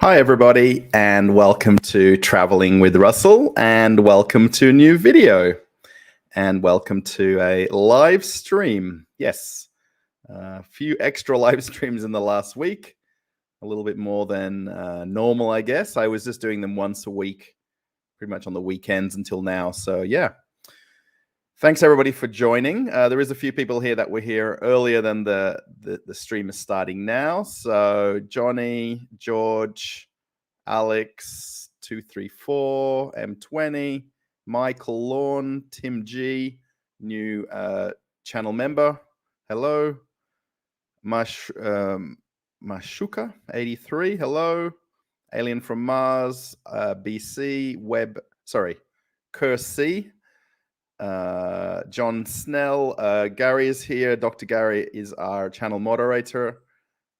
Hi, everybody, and welcome to Traveling with Russell, and welcome to a new video, and welcome to a live stream. Yes, a few extra live streams in the last week, a little bit more than normal, I guess. I was just doing them once a week, pretty much on the weekends until now. So, yeah. Thanks, everybody, for joining. There is a few people here that were here earlier than the stream is starting now. So, Johnny, George, Alex 234, M20, Michael Lawn, Tim G, new channel member. Hello. Mashuka 83. Hello. Alien from Mars, BC, Kersey, John Snell. Gary is here. Dr. Gary is our channel moderator.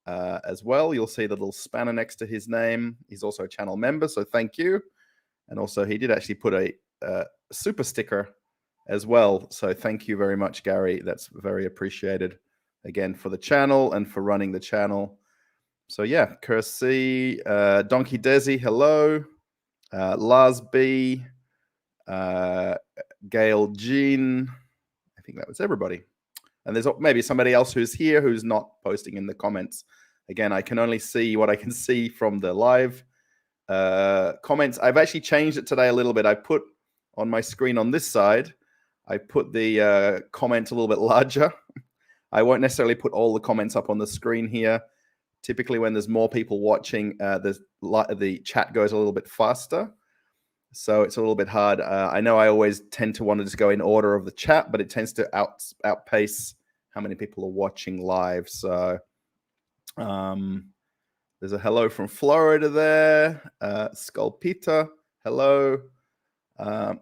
As well. You'll see the little spanner next to his name. He's also a channel member, so thank you. And also, he did actually put a super sticker as well. So thank you very much, Gary. That's very appreciated, again, for the channel and for running the channel. So yeah, Kersey, Donkey Desi, hello. Lars B, Gail Jean. I think that was everybody. And there's maybe somebody else who's here who's not posting in the comments. Again, I can only see what I can see from the live comments. I've actually changed it today a little bit. I put on my screen on this side, I put the comment a little bit larger. I won't necessarily put all the comments up on the screen here. Typically, when there's more people watching, the chat goes a little bit faster. So it's a little bit hard. I know I always tend to want to just go in order of the chat, but it tends to outpace how many people are watching live. So there's a hello from Florida there. Sculpita, hello. Kerr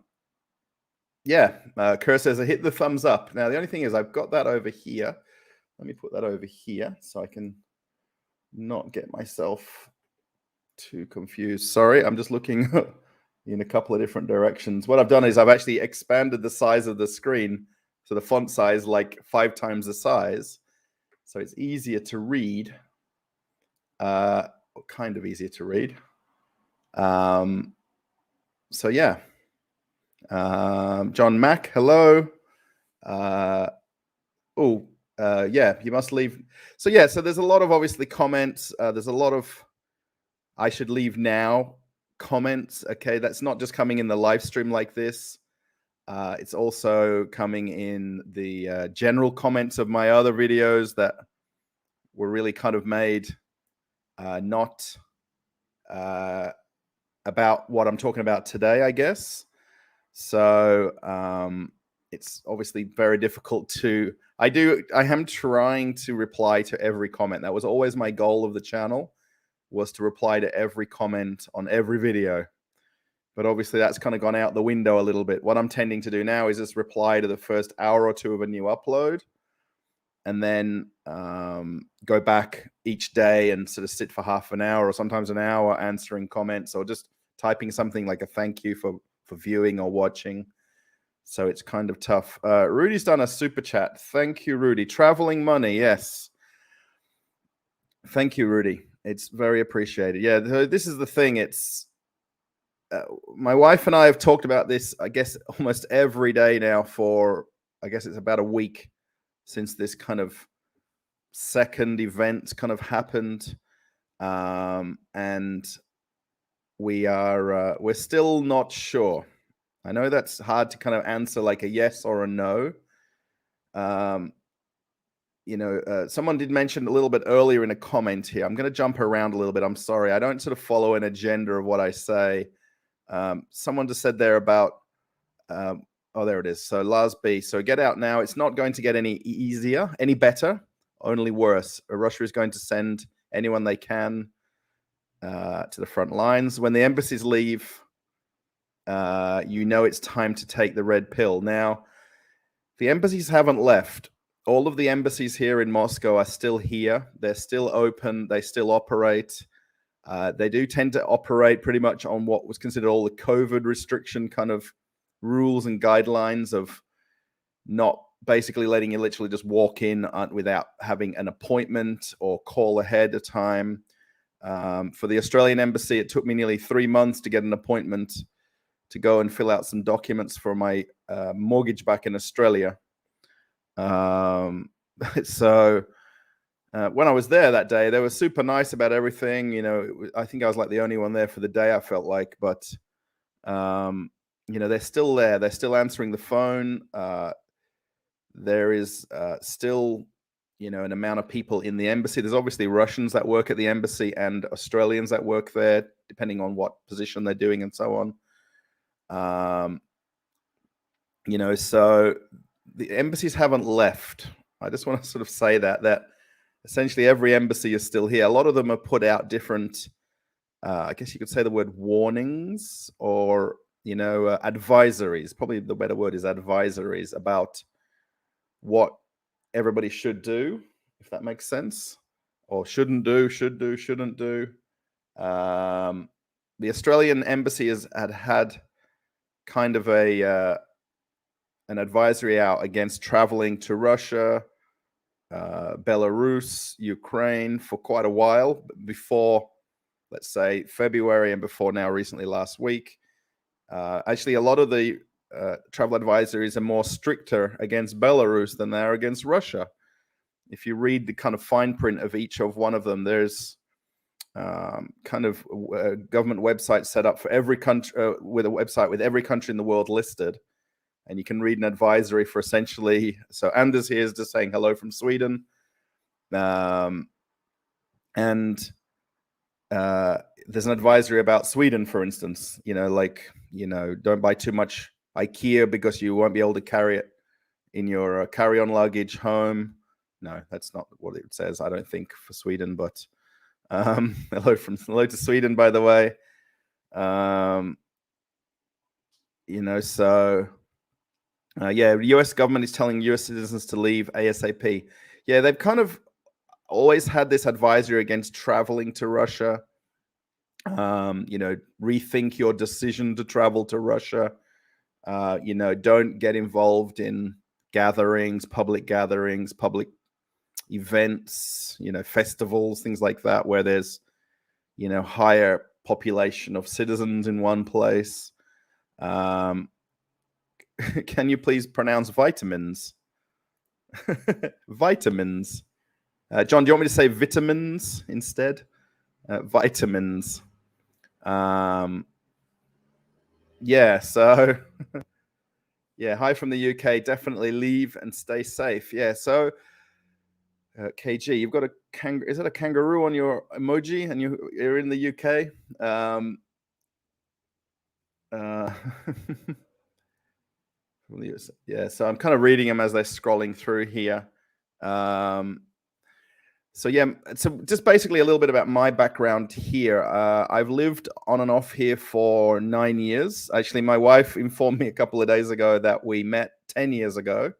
says, I hit the thumbs up. Now, the only thing is I've got that over here. Let me put that over here so I can not get myself too confused. Sorry, I'm just looking in a couple of different directions. What I've done is I've actually expanded the size of the screen, so the font size like 5 times the size, so it's easier to read. Kind of easier to read. So yeah. John Mack, hello. Yeah, you must leave. So yeah, so there's a lot of obviously comments. There's a lot of I should leave now comments. Okay, that's not just coming in the live stream like this. It's also coming in the general comments of my other videos that were really kind of made not about what I'm talking about today, I guess. So it's obviously very difficult to. I am trying to reply to every comment. That was always my goal of the channel, was to reply to every comment on every video. But obviously that's kind of gone out the window a little bit. What I'm tending to do now is just reply to the first hour or two of a new upload, and then go back each day and sort of sit for half an hour or sometimes an hour answering comments or just typing something like a thank you for viewing or watching. So it's kind of tough. Rudy's done a super chat. Thank you, Rudy. Traveling money, yes. Thank you, Rudy. It's very appreciated. Yeah, this is the thing. It's my wife and I have talked about this, I guess, almost every day now for, I guess it's about a week since this kind of second event kind of happened. And we're still not sure. I know that's hard to kind of answer like a yes or a no. Someone did mention a little bit earlier in a comment here. I'm going to jump around a little bit. I'm sorry. I don't sort of follow an agenda of what I say. Someone just said there about, there it is. So Lars B. So get out now. It's not going to get any easier, any better, only worse. Russia is going to send anyone they can to the front lines. When the embassies leave, it's time to take the red pill. Now, the embassies haven't left. All of the embassies here in Moscow are still here. They're still open. They still operate. They do tend to operate pretty much on what was considered all the COVID restriction kind of rules and guidelines of not basically letting you literally just walk in without having an appointment or call ahead of time. For the Australian embassy, it took me nearly 3 months to get an appointment to go and fill out some documents for my mortgage back in Australia. So when I was there that day, they were super nice about everything. I think I was like the only one there for the day, I felt like, but they're still there. They're still answering the phone. There is still, an amount of people in the embassy. There's obviously Russians that work at the embassy and Australians that work there, depending on what position they're doing and so on. So the embassies haven't left. I just want to sort of say that essentially every embassy is still here. A lot of them have put out different, I guess you could say the word warnings or, advisories. Probably the better word is advisories about what everybody should do, if that makes sense, or shouldn't do, shouldn't do. The Australian embassy had kind of an advisory out against traveling to Russia, Belarus, Ukraine for quite a while before, let's say, February, and before now, recently last week. Actually, a lot of the travel advisories are more stricter against Belarus than they are against Russia. If you read the kind of fine print of each of one of them, there's kind of a government website set up for every country, with a website with every country in the world listed. And you can read an advisory for essentially, so Anders here is just saying hello from Sweden. And there's an advisory about Sweden, for instance, don't buy too much IKEA because you won't be able to carry it in your carry-on luggage home. No, that's not what it says, I don't think, for Sweden, but hello to Sweden, by the way. The US government is telling US citizens to leave ASAP. Yeah, they've kind of always had this advisory against traveling to Russia. Rethink your decision to travel to Russia. Don't get involved in public events, festivals, things like that, where there's, higher population of citizens in one place. Can you please pronounce vitamins? Vitamins. John, do you want me to say vitamins instead? Vitamins. So hi from the UK. Definitely leave and stay safe. Yeah, so KG, you've got is that a kangaroo on your emoji, and you're in the UK? Yeah, so I'm kind of reading them as they're scrolling through here. So just basically a little bit about my background here. I've lived on and off here for 9 years. Actually, my wife informed me a couple of days ago that we met 10 years ago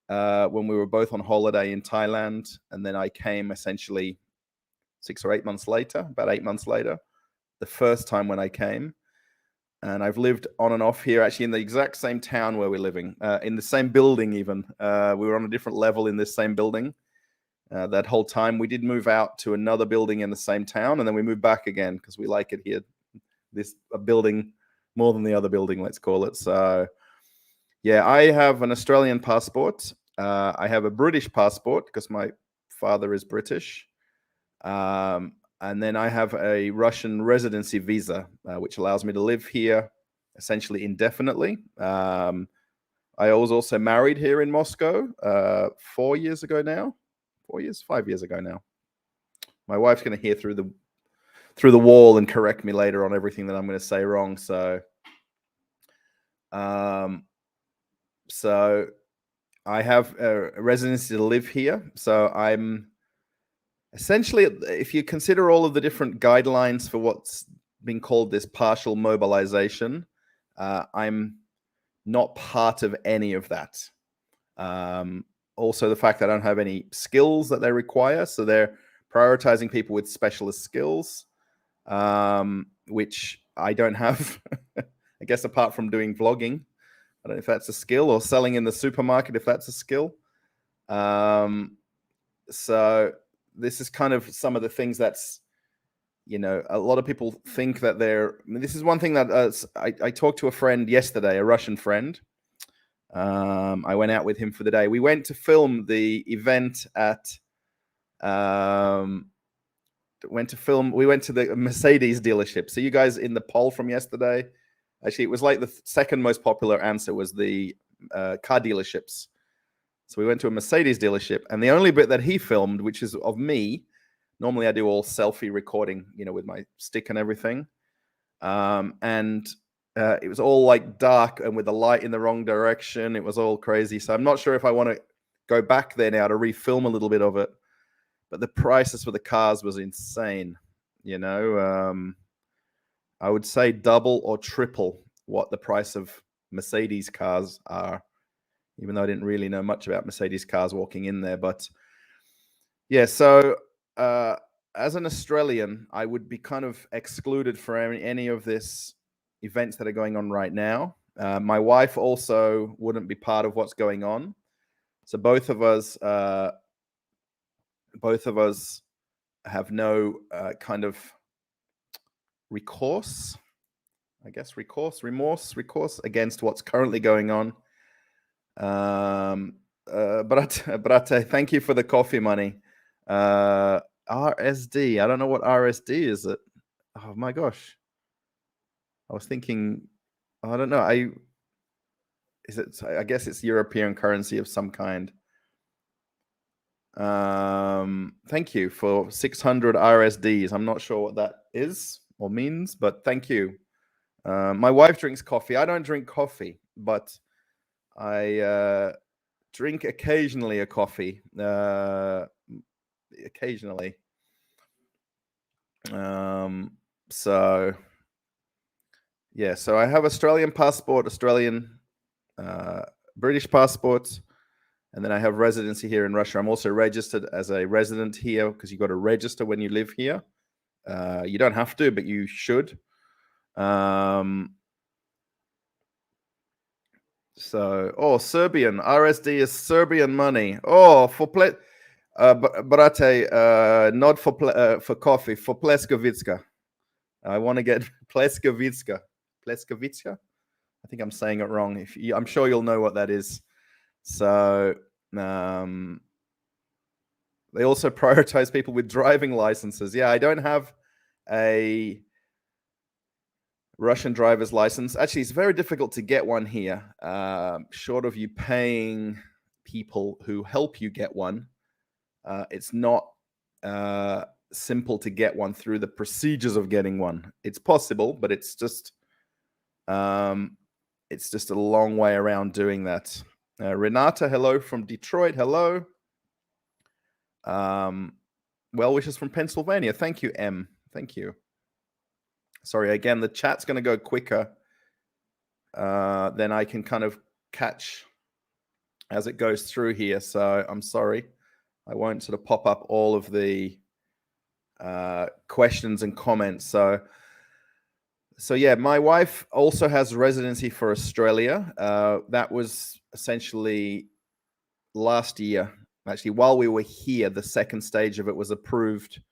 when we were both on holiday in Thailand. And then I came essentially 6 or 8 months later, about 8 months later, the first time when I came. And I've lived on and off here, actually in the exact same town where we're living, in the same building even. We were on a different level in this same building. That whole time. We did move out to another building in the same town, and then we moved back again because we like it here, this building more than the other building, let's call it. So I have an Australian passport. I have a British passport because my father is British. And then I have a Russian residency visa, which allows me to live here essentially indefinitely. I was also married here in Moscow 4 years ago now. 4 years, 5 years ago now. My wife's going to hear through the wall and correct me later on everything that I'm going to say wrong. So I have a residency to live here. So I'm essentially, if you consider all of the different guidelines for what's been called this partial mobilization, I'm not part of any of that. Also, the fact that I don't have any skills that they require. So they're prioritizing people with specialist skills, which I don't have, I guess, apart from doing vlogging. I don't know if that's a skill, or selling in the supermarket, if that's a skill. So this is kind of some of the things that's a lot of people think that this is one thing that I talked to a friend yesterday, a Russian friend. I went out with him for the day. We went to film the event we went to the Mercedes dealership. So you guys in the poll from yesterday, actually, it was like the second most popular answer was the car dealerships. So we went to a Mercedes dealership, and the only bit that he filmed, which is of me, normally I do all selfie recording, with my stick and everything. And it was all like dark and with the light in the wrong direction. It was all crazy. So I'm not sure if I want to go back there now to refilm a little bit of it. But the prices for the cars was insane. I would say double or triple what the price of Mercedes cars are, even though I didn't really know much about Mercedes cars walking in there. But yeah, so as an Australian, I would be kind of excluded from any of this events that are going on right now. My wife also wouldn't be part of what's going on. So both of us have no kind of remorse against what's currently going on. Brate, thank you for the coffee money. RSD, I don't know what RSD is. It? Oh my gosh. I was thinking, I don't know. I guess it's European currency of some kind. Thank you for 600 RSDs. I'm not sure what that is or means, but thank you. My wife drinks coffee. I don't drink coffee, but I drink occasionally a coffee. Occasionally. So yeah, so I have Australian passport, British passport, and then I have residency here in Russia. I'm also registered as a resident here because you got to register when you live here. You don't have to, but you should. So, Serbian RSD is Serbian money. Oh, for Brate, not for coffee, for Pleskavitska. I want to get Pleskavitska. Pleskavitska? I think I'm saying it wrong. I'm sure you'll know what that is. So they also prioritize people with driving licenses. Yeah, I don't have a Russian driver's license. Actually, it's very difficult to get one here, short of you paying people who help you get one. It's not simple to get one through the procedures of getting one. It's possible, but it's just a long way around doing that. Renata, hello from Detroit. Hello. Well wishes from Pennsylvania. Thank you, M. Thank you. Sorry, again, the chat's going to go quicker than I can kind of catch as it goes through here. So I'm sorry. I won't sort of pop up all of the questions and comments. So yeah, my wife also has residency for Australia. That was essentially last year. Actually, while we were here, the second stage of it was approved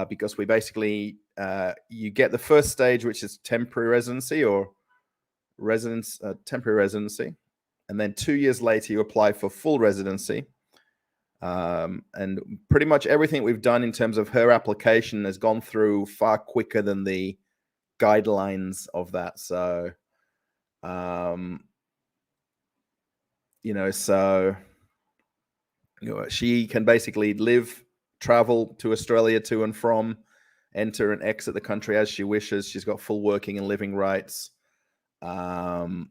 because we basically, you get the first stage, which is temporary residency or temporary residency. And then 2 years later, you apply for full residency. And pretty much everything we've done in terms of her application has gone through far quicker than the guidelines of that. So, she can basically travel to Australia to and from, enter and exit the country as she wishes. She's got full working and living rights. So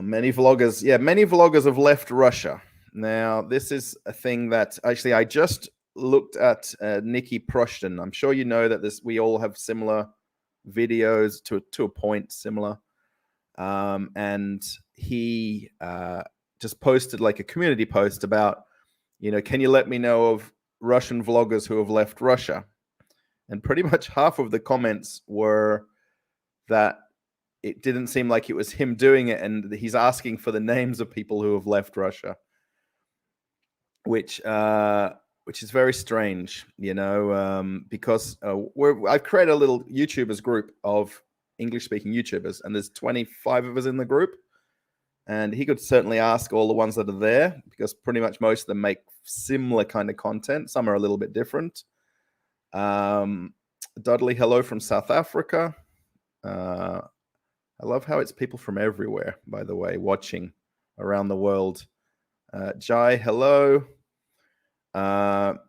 many vloggers have left Russia. Now, this is a thing that actually I just looked at Nikki Proshton. I'm sure you know that we all have similar videos to a point similar. And he just posted like a community post about, can you let me know of Russian vloggers who have left Russia? And pretty much half of the comments were that it didn't seem like it was him doing it, and he's asking for the names of people who have left Russia. which is very strange, because I've created a little YouTubers group of English-speaking YouTubers, and there's 25 of us in the group. And he could certainly ask all the ones that are there, because pretty much most of them make similar kind of content. Some are a little bit different. Dudley, hello from South Africa. I love how it's people from everywhere, by the way, watching around the world. Jai, hello. So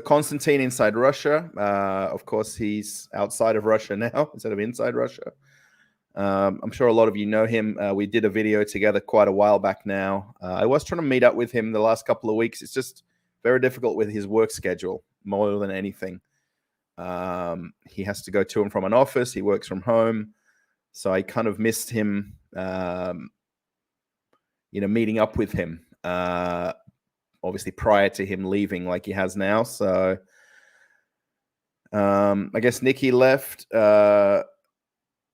Konstantin inside Russia. Of course, he's outside of Russia now instead of inside Russia. I'm sure a lot of you know him. We did a video together quite a while back now. I was trying to meet up with him the last couple of weeks. It's just very difficult with his work schedule more than anything. He has to go to and from an office. He works from home. So I kind of missed him, meeting up with him, obviously prior to him leaving like he has now. So I guess Nikki left.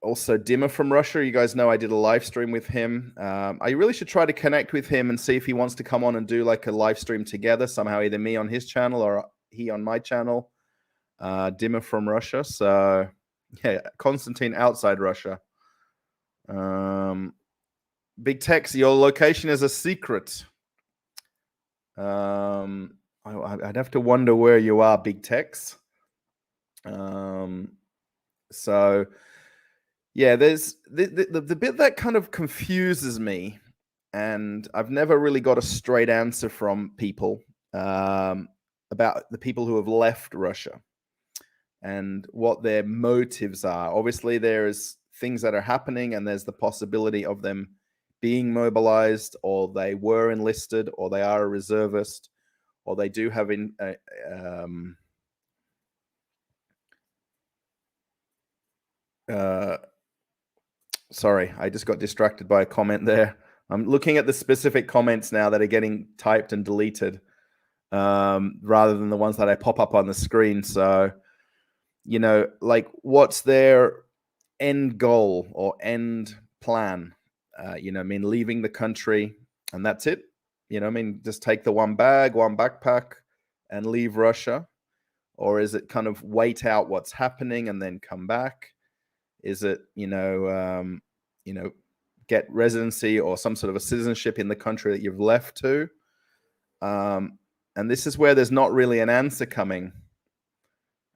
Also, Dimmer from Russia. You guys know I did a live stream with him. I really should try to connect with him and see if he wants to come on and do like a live stream together somehow, either me on his channel or he on my channel. Dimmer from Russia. So yeah, Konstantin outside Russia. Big Tex, your location is a secret. I'd have to wonder where you are, Big Tex. So yeah, there's the bit that kind of confuses me, and I've never really got a straight answer from people about the people who have left Russia and what their motives are. Obviously, there's things that are happening, and there's the possibility of them being mobilized, or they were enlisted, or they are a reservist, or they do have sorry, I just got distracted by a comment there. I'm looking at the specific comments now that are getting typed and deleted, rather than the ones that I pop up on the screen. So, like, what's their end goal or end plan? Leaving the country and that's it. Just take the one bag, one backpack and leave Russia? Or is it kind of wait out what's happening and then come back? Is it, get residency or some sort of a citizenship in the country that you've left to? And this is where there's not really an answer coming.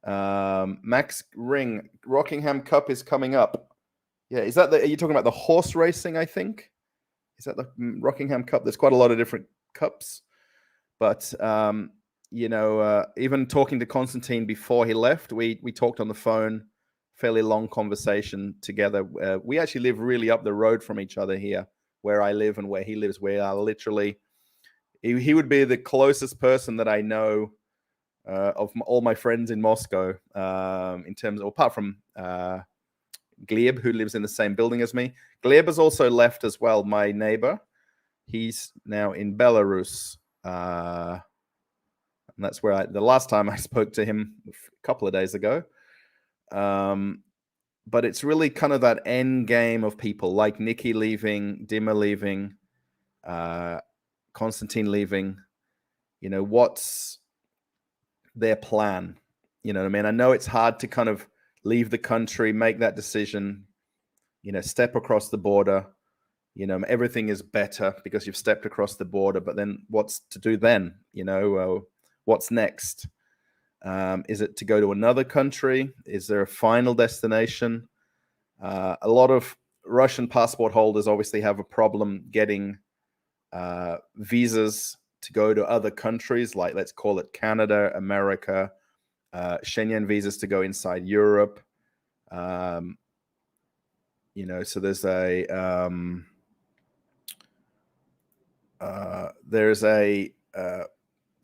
Max Ring, Rockingham Cup is coming up. Yeah, are you talking about the horse racing, I think? Is that the Rockingham Cup? There's quite a lot of different cups. But, even talking to Konstantin before he left, we talked on the phone, fairly long conversation together. We actually live really up the road from each other here, where I live and where he lives. We are literally, he would be the closest person that I know of all my friends in Moscow, in terms of, apart from Gleb, who lives in the same building as me. Gleb has also left as well, my neighbor. He's now in Belarus. And that's where the last time I spoke to him a couple of days ago. But it's really kind of that end game of people like Nikki leaving, Dimmer leaving, Konstantin leaving. What's their plan? I know it's hard to kind of leave the country, make that decision, step across the border. Everything is better because you've stepped across the border, but then what's to do then? What's next? Is it to go to another country? Is there a final destination? A lot of Russian passport holders obviously have a problem getting visas to go to other countries, like let's call it Canada, America, Schengen visas to go inside Europe. So there's a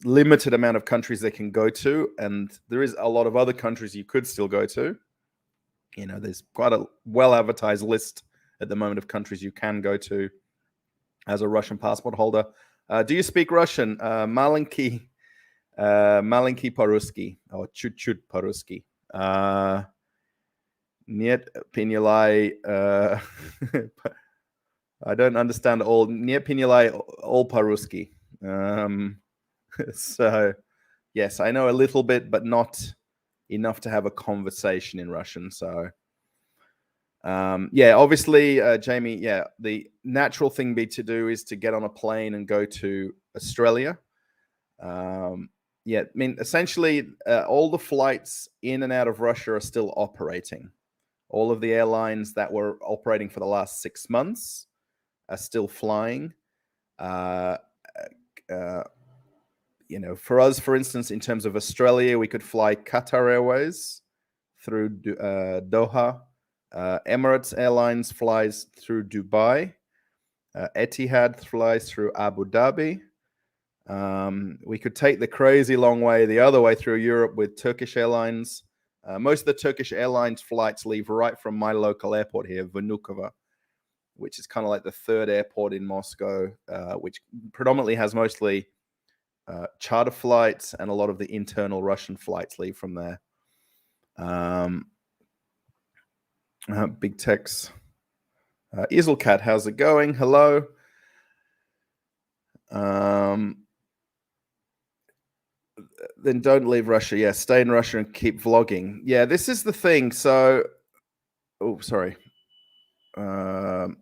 limited amount of countries they can go to, and there is a lot of other countries you could still go to. There's quite a well-advertised list at the moment of countries you can go to as a Russian passport holder. Do you speak Russian? Malenki по-русски, or чуть-чуть по-русски. Нет, поняла I don't understand all. Nie pinilai all по-русски. So, yes, I know a little bit, but not enough to have a conversation in Russian. So, yeah, obviously, Jamie, yeah, the natural thing to do is to get on a plane and go to Australia. Yeah, I mean, essentially, all the flights in and out of Russia are still operating. All of the airlines that were operating for the last 6 months are still flying. For us, for instance, in terms of Australia, we could fly Qatar Airways through Doha. Emirates Airlines flies through Dubai. Etihad flies through Abu Dhabi. We could take the crazy long way the other way through Europe with Turkish Airlines. Most of the Turkish Airlines flights leave right from my local airport here, Vnukovo, which is kind of like the third airport in Moscow, which predominantly has mostly charter flights, and a lot of the internal Russian flights leave from there. Big Tex. Iselcat, how's it going? Hello. Then don't leave Russia. Yeah, stay in Russia and keep vlogging. Yeah, this is the thing. So, sorry. There's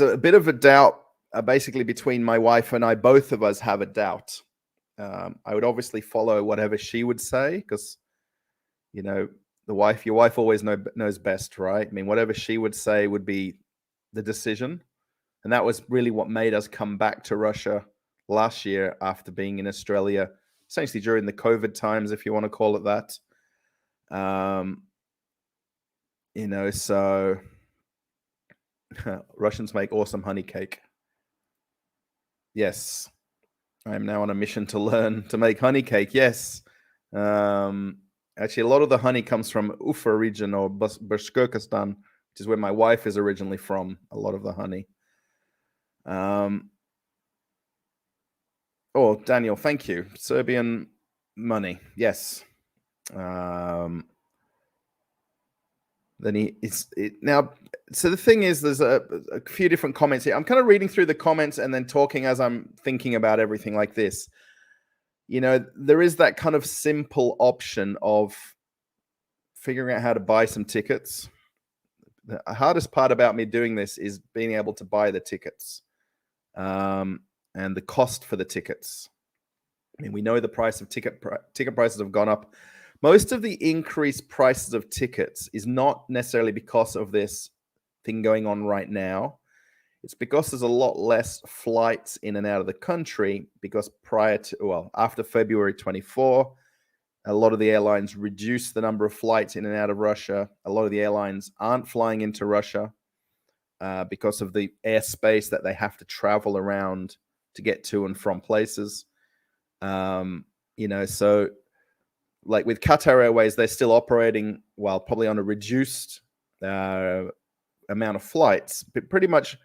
a bit of a doubt basically between my wife and I. Both of us have a doubt. I would obviously follow whatever she would say because, your wife always knows best, right? I mean, whatever she would say would be the decision. And that was really what made us come back to Russia last year after being in Australia, essentially during the COVID times, if you want to call it that. So Russians make awesome honey cake. Yes. I'm now on a mission to learn to make honey cake. Yes. Actually, a lot of the honey comes from Ufa region or Bashkortostan, which is where my wife is originally from, a lot of the honey. Daniel, thank you. Serbian money. Yes. Then now. So the thing is, there's a few different comments here. I'm kind of reading through the comments and then talking as I'm thinking about everything like this. There is that kind of simple option of figuring out how to buy some tickets. The hardest part about me doing this is being able to buy the tickets and the cost for the tickets. I mean, we know the price of ticket prices have gone up. Most of the increased prices of tickets is not necessarily because of this thing going on right now. It's because there's a lot less flights in and out of the country because after February 24, a lot of the airlines reduced the number of flights in and out of Russia. A lot of the airlines aren't flying into Russia because of the airspace that they have to travel around to get to and from places. So like with Qatar Airways, they're still operating probably on a reduced amount of flights, but pretty much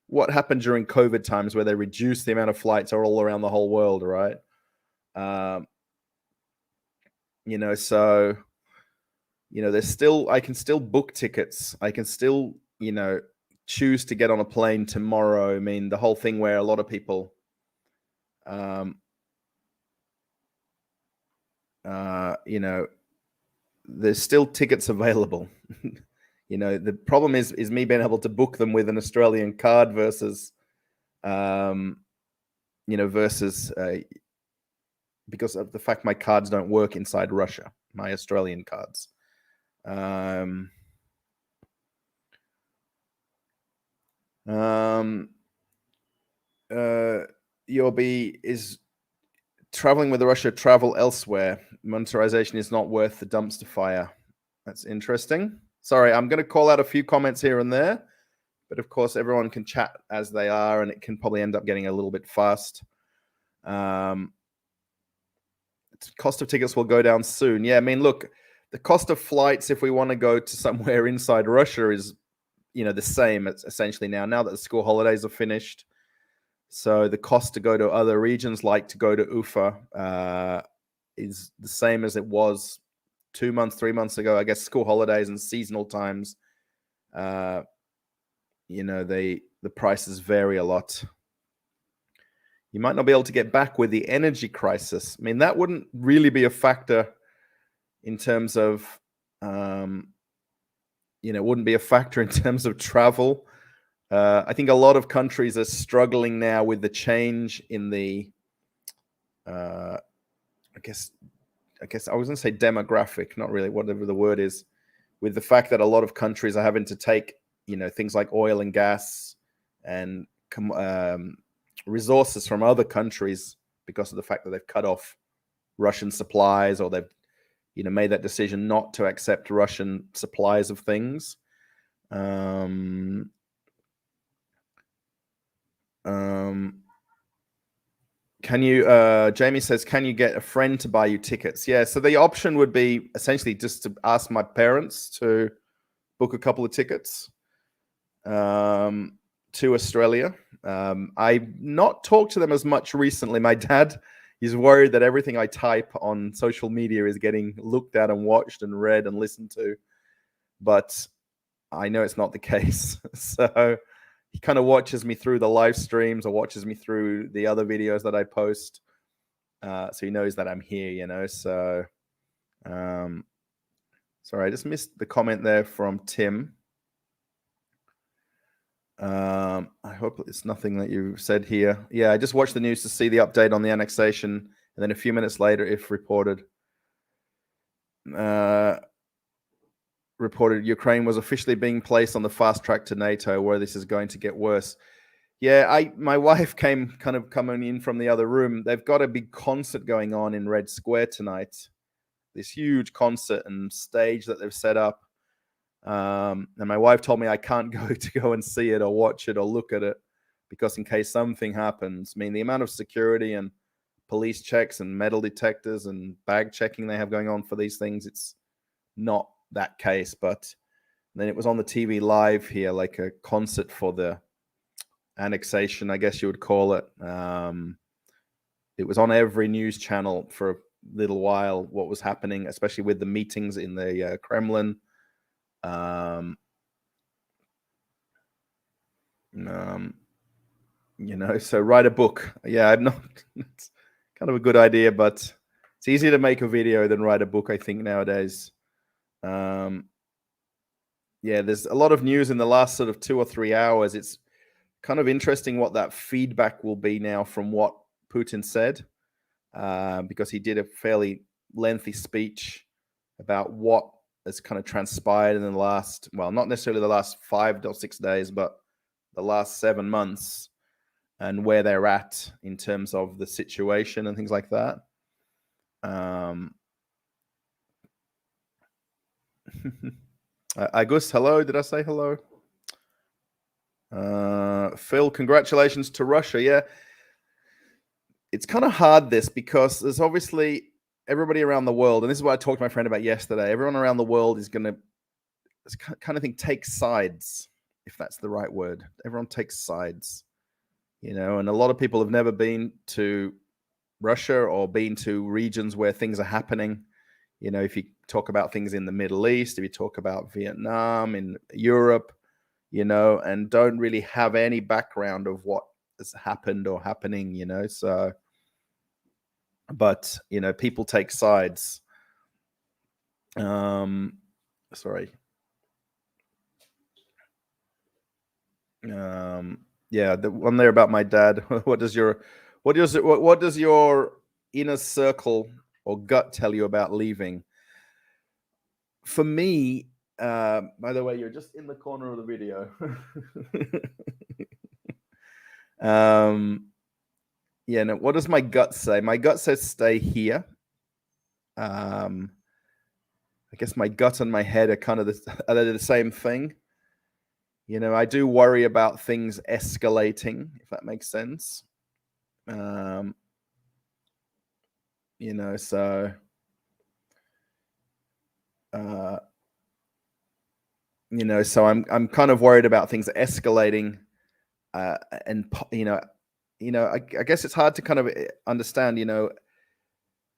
what happened during COVID times where they reduced the amount of flights all around the whole world, right? There's still, I can still book tickets. I can still, choose to get on a plane tomorrow. I mean, the whole thing where a lot of people, there's still tickets available. The problem is me being able to book them with an Australian card versus, because of the fact my cards don't work inside Russia, my Australian cards. Yorbi is traveling with Russia, travel elsewhere. Monetarization is not worth the dumpster fire. That's interesting. Sorry, I'm going to call out a few comments here and there, but of course everyone can chat as they are, and it can probably end up getting a little bit fast. Cost of tickets will go down soon. Yeah, I mean, look, the cost of flights, if we want to go to somewhere inside Russia, is the same. It's essentially now that the school holidays are finished. So the cost to go to other regions, like to go to Ufa, is the same as it was 2 months, 3 months ago. I guess school holidays and seasonal times the prices vary a lot. You might not be able to get back with the energy crisis. I mean, that wouldn't really be a factor in terms of, it wouldn't be a factor in terms of travel. I think a lot of countries are struggling now with the change in the, I guess I was going to say demographic, not really, whatever the word is, with the fact that a lot of countries are having to take, things like oil and gas and resources from other countries because of the fact that they've cut off Russian supplies, or they've, made that decision not to accept Russian supplies of things. Can you, Jamie says, can you get a friend to buy you tickets? Yeah, so the option would be essentially just to ask my parents to book a couple of tickets to Australia. I've not talked to them as much recently. My dad, he's worried that everything I type on social media is getting looked at and watched and read and listened to. But I know it's not the case. So he kind of watches me through the live streams or watches me through the other videos that I post. So he knows that I'm here, So, sorry, I just missed the comment there from Tim. I hope it's nothing that you said here. Yeah, I just watched the news to see the update on the annexation, and then a few minutes later, if reported Ukraine was officially being placed on the fast track to NATO, where this is going to get worse. Yeah, my wife coming in from the other room. They've got a big concert going on in Red Square tonight. This huge concert and stage that they've set up. And my wife told me I can't go and see it or watch it or look at it, because in case something happens, I mean, the amount of security and police checks and metal detectors and bag checking they have going on for these things, it's not that case. But then it was on the TV live here, like a concert for the annexation, I guess you would call it. It was on every news channel for a little while, what was happening, especially with the meetings in the Kremlin. So write a book. Yeah, I'm not. It's kind of a good idea, but it's easier to make a video than write a book, I think, nowadays. Yeah, there's a lot of news in the last sort of 2 or 3 hours. It's kind of interesting what that feedback will be now from what Putin said, because he did a fairly lengthy speech about what has kind of transpired in the last, well, not necessarily the last 5 or 6 days, but the last 7 months, and where they're at in terms of the situation and things like that. Agus, hello. Did I say hello? Phil, congratulations to Russia. Yeah. It's kind of hard, this, because there's obviously everybody around the world, and this is what I talked to my friend about yesterday. Everyone around the world is going to kind of think take sides, if that's the right word. Everyone takes sides, and a lot of people have never been to Russia or been to regions where things are happening. If you talk about things in the Middle East, if you talk about Vietnam, in Europe, and don't really have any background of what has happened or happening, so, but, people take sides. Sorry. Yeah, the one there about my dad. What does your inner circle or gut tell you about leaving? For me, by the way, you're just in the corner of the video. Yeah, no, what does my gut say? My gut says stay here. I guess my gut and my head are kind of the same thing. I do worry about things escalating, if that makes sense. So, so I'm kind of worried about things escalating, and I guess it's hard to kind of understand,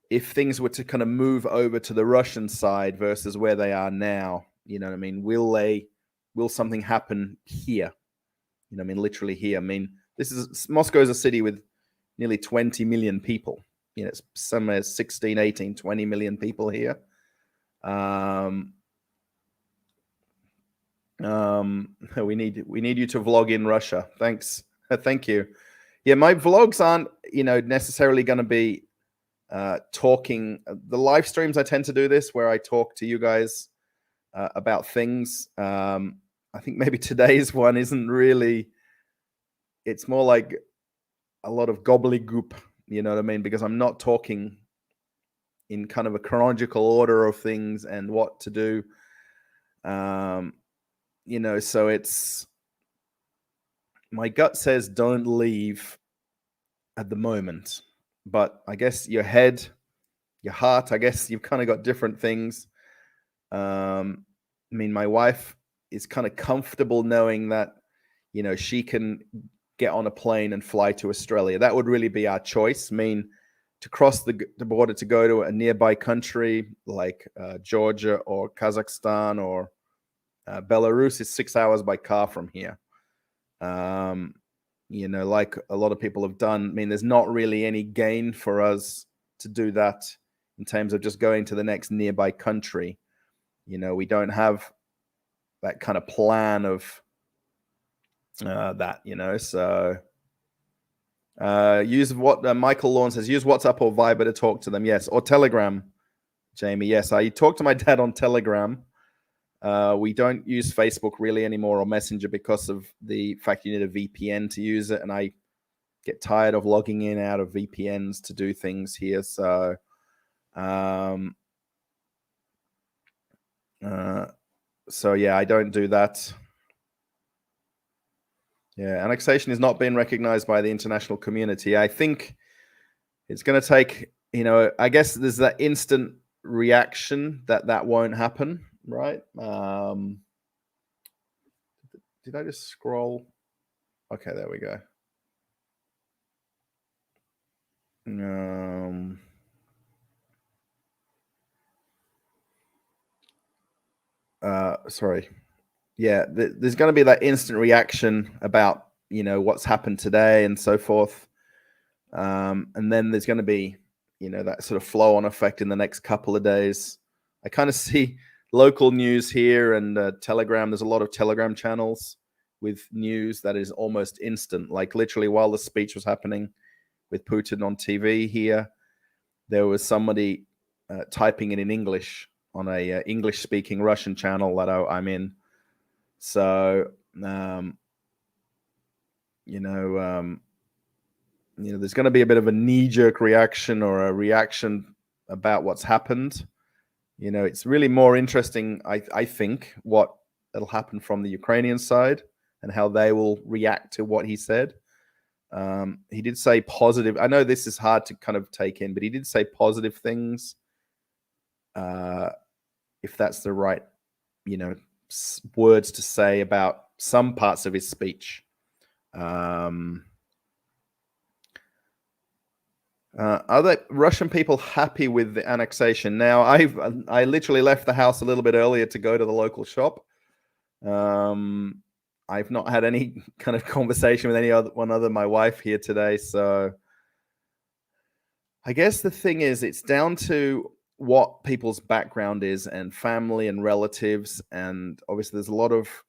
if things were to kind of move over to the Russian side versus where they are now. You know what I mean? Will something happen here? I mean, literally here. I mean, Moscow is a city with nearly 20 million people. It's somewhere 16, 18, 20 million people here. We need you to vlog in Russia. Thanks. Thank you. Yeah, my vlogs aren't, necessarily going to be talking. The live streams, I tend to do this where I talk to you guys about things. I think maybe today's one isn't really. It's more like a lot of gobbledygook, you know what I mean? Because I'm not talking in kind of a chronological order of things and what to do. So it's, my gut says don't leave at the moment, but I guess your head, your heart, I guess you've kind of got different things. I mean, my wife is kind of comfortable knowing that, she can get on a plane and fly to Australia. That would really be our choice. I mean, to cross the border to go to a nearby country like Georgia or Kazakhstan or Belarus is 6 hours by car from here. Like a lot of people have done. I mean, there's not really any gain for us to do that in terms of just going to the next nearby country. We don't have that kind of plan of that, so use what Michael Lawn says, use WhatsApp or Viber to talk to them. Yes. Or Telegram, Jamie. Yes. I talk to my dad on Telegram. We don't use Facebook really anymore or Messenger because of the fact you need a VPN to use it. And I get tired of logging in out of VPNs to do things here. So, yeah, I don't do that. Yeah, annexation is not being recognized by the international community. I think it's going to take, I guess there's that instant reaction that won't happen, right? Did I just scroll? Okay, there we go. Sorry. Yeah, there's going to be that instant reaction about, what's happened today and so forth. And then there's going to be, that sort of flow on effect in the next couple of days. I kind of see local news here and Telegram. There's a lot of Telegram channels with news that is almost instant. Like literally while the speech was happening with Putin on TV here, there was somebody typing it in English on a English-speaking Russian channel that I'm in. So, there's going to be a bit of a knee-jerk reaction or a reaction about what's happened. It's really more interesting, I think, what it'll happen from the Ukrainian side and how they will react to what he said. He did say positive. I know this is hard to kind of take in, but he did say positive things. If that's the right, words to say about some parts of his speech. Are the Russian people happy with the annexation? Now, I literally left the house a little bit earlier to go to the local shop. I've not had any kind of conversation with one other my wife here today. So I guess the thing is, it's down to what people's background is and family and relatives. And obviously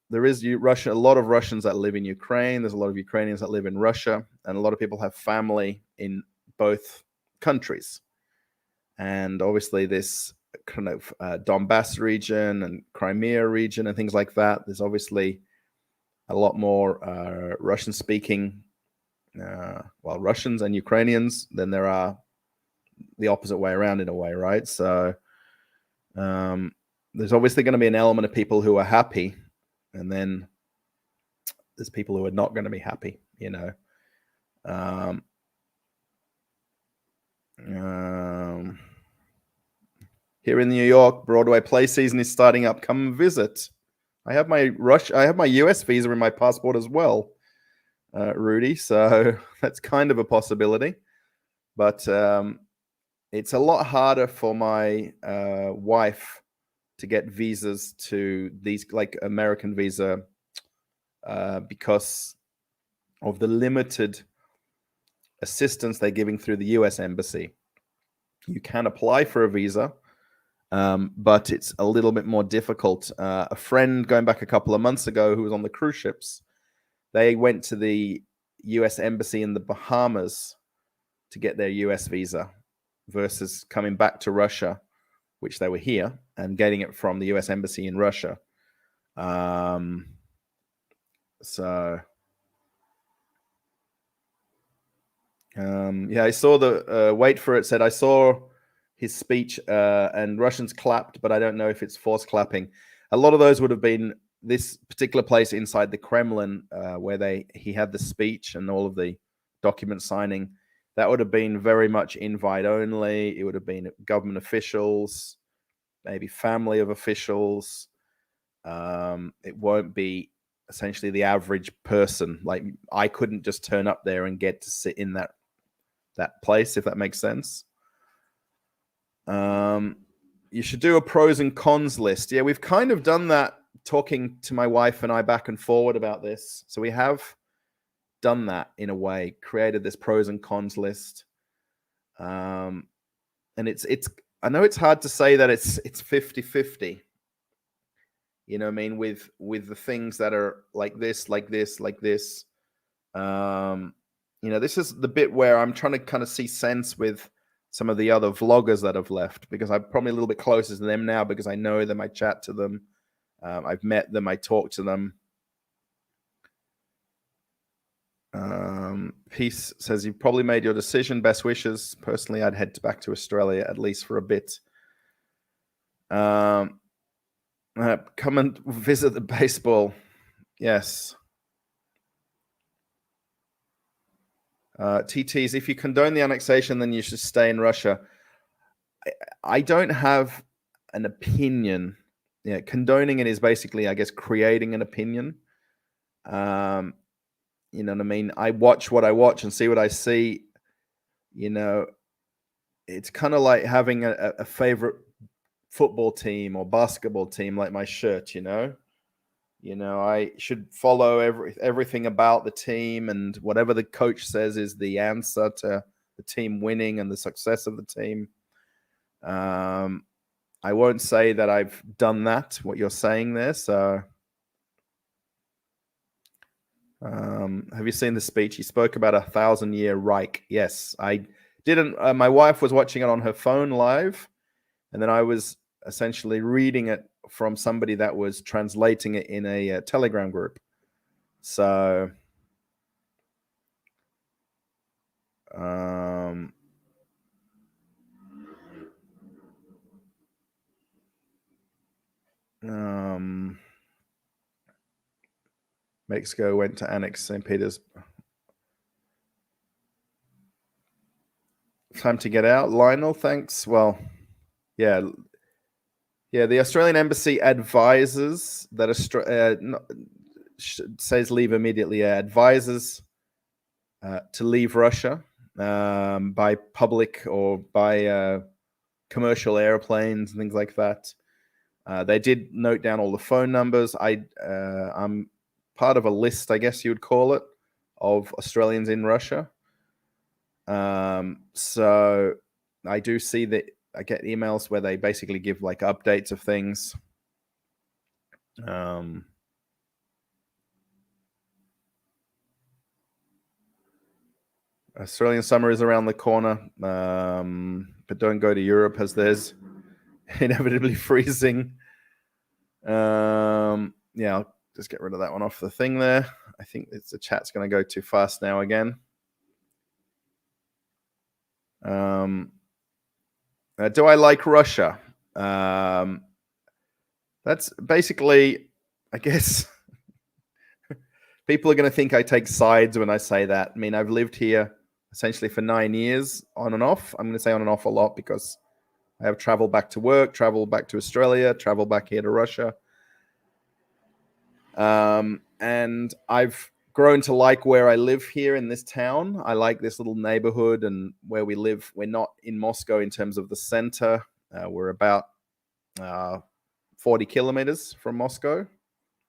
there is a lot of Russians that live in Ukraine. There's a lot of Ukrainians that live in Russia, and a lot of people have family in both countries. And obviously this kind of Donbass region and Crimea region and things like that, there's obviously a lot more Russian speaking, Russians and Ukrainians than there are the opposite way around in a way, right? So there's obviously going to be an element of people who are happy, and then there's people who are not going to be happy, Here in New York, Broadway play season is starting up. Come and visit. I have my US visa in my passport as well, Rudy. So that's kind of a possibility, but it's a lot harder for my wife to get visas to these, like American visa, because of the limited assistance they're giving through the US Embassy. You can apply for a visa, but it's a little bit more difficult. A friend going back a couple of months ago who was on the cruise ships, they went to the US Embassy in the Bahamas to get their US visa versus coming back to Russia, which they were here, and getting it from the US Embassy in Russia. Yeah, I saw the wait for it said, I saw his speech and Russians clapped, but I don't know if it's forced clapping. A lot of those would have been this particular place inside the Kremlin where he had the speech and all of the document signing. That would have been very much invite only. It would have been government officials, maybe family of officials. It won't be essentially the average person. Like, I couldn't just turn up there and get to sit in that place, if that makes sense. You should do a pros and cons list. Yeah, we've kind of done that, talking to my wife and I back and forward about this. So we have done that in a way, created this pros and cons list. And it's I know it's hard to say that it's 50-50. You know what I mean? With the things that are like this. You know, this is the bit where I'm trying to kind of see sense with some of the other vloggers that have left, because I'm probably a little bit closer to them now because I know them, I chat to them, I've met them, I talk to them. Peace says, you've probably made your decision. Best wishes. Personally, I'd head back to Australia at least for a bit. Come and visit the baseball. Yes. TTs, if you condone the annexation, then you should stay in Russia. I don't have an opinion. Yeah, condoning it is basically, I guess, creating an opinion. You know what I mean? I watch what I watch and see what I see. You know, it's kind of like having a favorite football team or basketball team, like my shirt, you know? You know, I should follow everything about the team, and whatever the coach says is the answer to the team winning and the success of the team. I won't say that I've done that, what you're saying there. So, have you seen the speech? He spoke about 1,000-year Reich. Yes, I didn't. My wife was watching it on her phone live, and then I was essentially reading it from somebody that was translating it in a Telegram group. So, Mexico went to annex St. Peter's. Time to get out, Lionel. Thanks. Well, yeah. The Australian Embassy advises that says leave immediately. Advises to leave Russia by public or by commercial airplanes and things like that. They did note down all the phone numbers. I'm part of a list, I guess you would call it, of Australians in Russia. So I do see that I get emails where they basically give like updates of things. Australian summer is around the corner, but don't go to Europe as there's inevitably freezing. Yeah, I'll just get rid of that one off the thing there. I think the chat's going to go too fast now again. Do I like Russia? That's basically, I guess, people are going to think I take sides when I say that. I mean, I've lived here essentially for 9 years on and off. I'm going to say on and off a lot because I have traveled back to work, traveled back to Australia, traveled back here to Russia. And I've grown to like where I live here in this town. I like this little neighborhood and where we live. We're not in Moscow in terms of the center. We're about 40 kilometers from Moscow.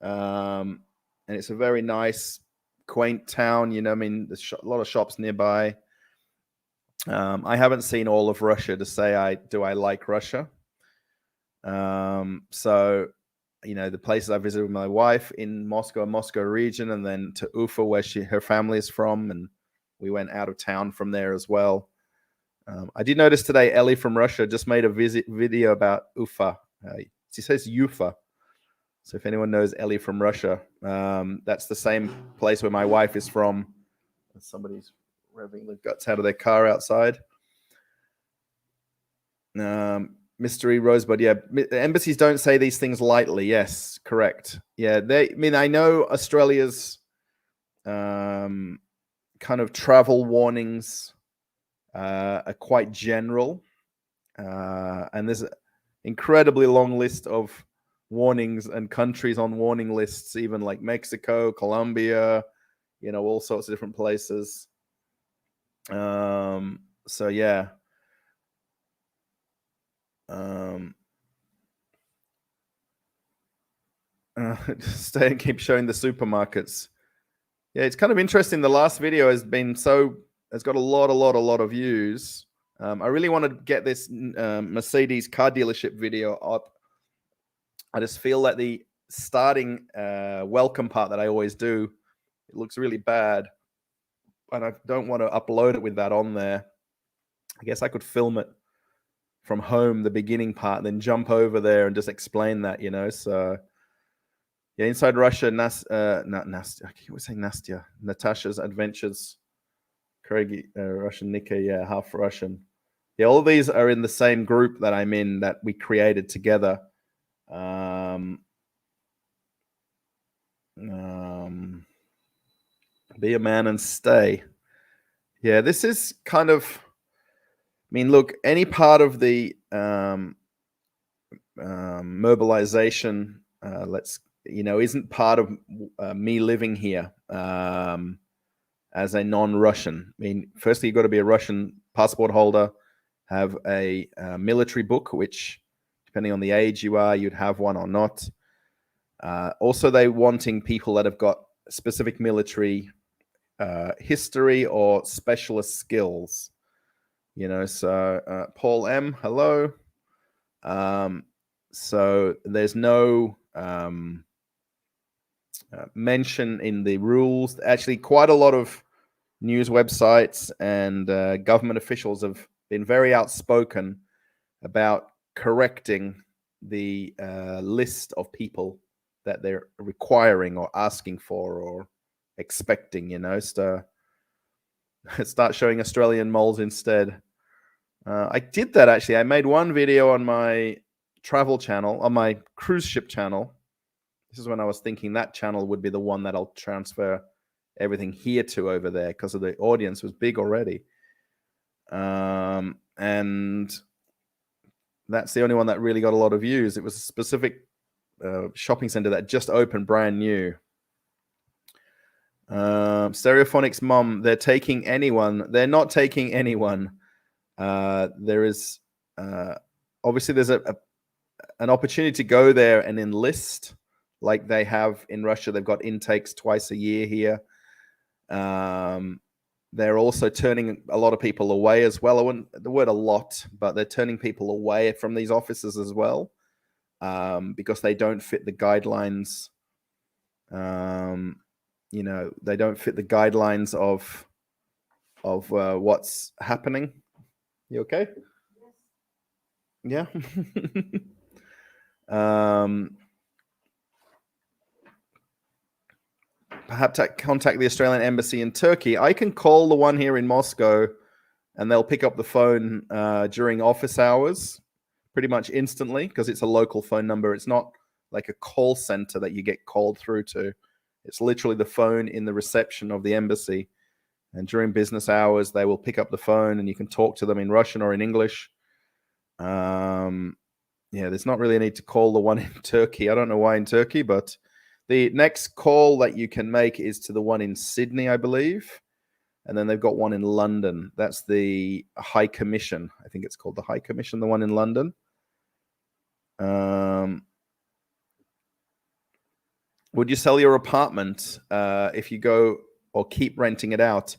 And it's a very nice, quaint town. You know, I mean, there's a lot of shops nearby. I haven't seen all of Russia to say I like Russia. So, you know, the places I visited with my wife in Moscow region, and then to Ufa, where her family is from, and we went out of town from there as well. I did notice today Ellie from Russia just made a video about Ufa. She says Ufa. So if anyone knows Ellie from Russia, that's the same place where my wife is from. Somebody's revving the guts out of their car outside. Mystery Rosebud. Yeah, embassies don't say these things lightly. Yes, correct. Yeah, I know Australia's kind of travel warnings are quite general, and there's an incredibly long list of warnings and countries on warning lists, even like Mexico, Colombia, you know, all sorts of different places. So yeah. Stay and keep showing the supermarkets. Yeah, it's kind of interesting. The last video has got a lot of views. I really want to get this Mercedes car dealership video up. I just feel that the starting welcome part that I always do, it looks really bad, and I don't want to upload it with that on there. I guess I could film it from home, the beginning part, then jump over there and just explain that, you know. So yeah, Inside Russia, not Nastya. I keep saying Nastya. Natasha's Adventures. Craig, Russian Nikkei, yeah, half Russian. Yeah, all these are in the same group that I'm in, that we created together. Be a man and stay. Yeah, this is kind of, I mean, look, any part of the mobilization, isn't part of me living here as a non-Russian. I mean, firstly, you've got to be a Russian passport holder, have a military book, which, depending on the age you are, you'd have one or not. Also, they're wanting people that have got specific military history or specialist skills. You know, so Paul M, hello. So there's no mention in the rules. Actually, quite a lot of news websites and government officials have been very outspoken about correcting the list of people that they're requiring or asking for or expecting, you know, so start showing Australian moles instead. I did that, actually. I made one video on my travel channel, on my cruise ship channel. This is when I was thinking that channel would be the one that I'll transfer everything here to over there, because of the audience was big already. And that's the only one that really got a lot of views. It was a specific shopping center that just opened, brand new. Stereophonics mom, they're taking anyone. They're not taking anyone. There is obviously there's an opportunity to go there and enlist, like they have in Russia. They've got intakes twice a year here. They're also turning a lot of people away as well. I wouldn't the word a lot, but they're turning people away from these offices as well, because they don't fit the guidelines. You know, they don't fit the guidelines of what's happening. You okay? Yes. Yeah. Perhaps contact the Australian embassy in Turkey. I can call the one here in Moscow, and they'll pick up the phone during office hours pretty much instantly, because it's a local phone number. It's not like a call center that you get called through to. It's literally the phone in the reception of the embassy. And during business hours, they will pick up the phone and you can talk to them in Russian or in English. Yeah, there's not really a need to call the one in Turkey. I don't know why in Turkey, but the next call that you can make is to the one in Sydney, I believe. And then they've got one in London. That's the High Commission. I think it's called the High Commission, the one in London. Would you sell your apartment if you go or keep renting it out.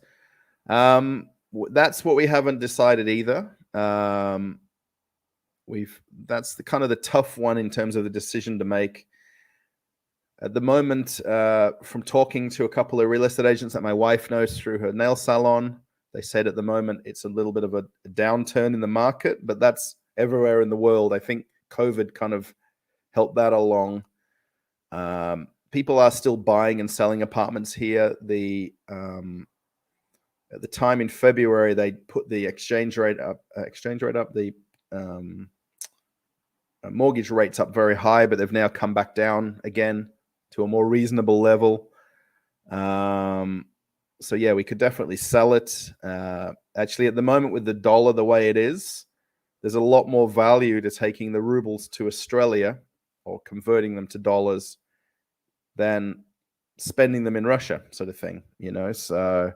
That's what we haven't decided either. That's the kind of the tough one in terms of the decision to make. At the moment, from talking to a couple of real estate agents that my wife knows through her nail salon, they said at the moment it's a little bit of a downturn in the market, but that's everywhere in the world. I think COVID kind of helped that along. People are still buying and selling apartments here. At the time in February, they put the exchange rate up, the mortgage rates up very high, but they've now come back down again to a more reasonable level. So yeah, we could definitely sell it. Actually, at the moment with the dollar the way it is, there's a lot more value to taking the rubles to Australia or converting them to dollars than spending them in Russia, sort of thing, So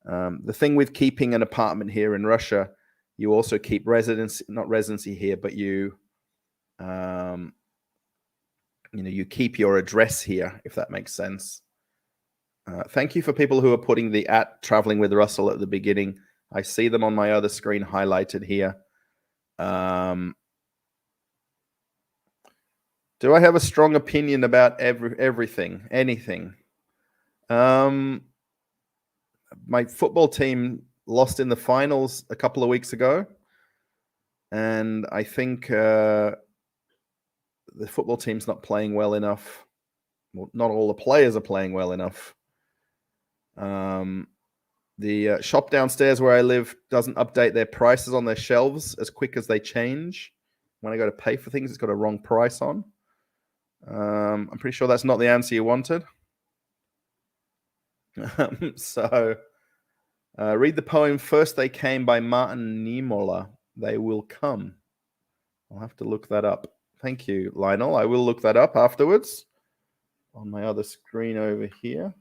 the thing with keeping an apartment here in Russia, you also keep not residency here, but you you keep your address here, if that makes sense. Thank you for people who are putting the @Traveling with Russell at the beginning. I see them on my other screen highlighted here. Do I have a strong opinion about everything, anything? My football team lost in the finals a couple of weeks ago, and I think the football team's not playing well enough. Well, not all the players are playing well enough. The shop downstairs where I live doesn't update their prices on their shelves as quick as they change. When I go to pay for things, it's got a wrong price on. I'm pretty sure that's not the answer you wanted. So, read the poem "First They Came" by Martin Niemöller. They will come. I'll have to look that up. Thank you, Lionel. I will look that up afterwards on my other screen over here.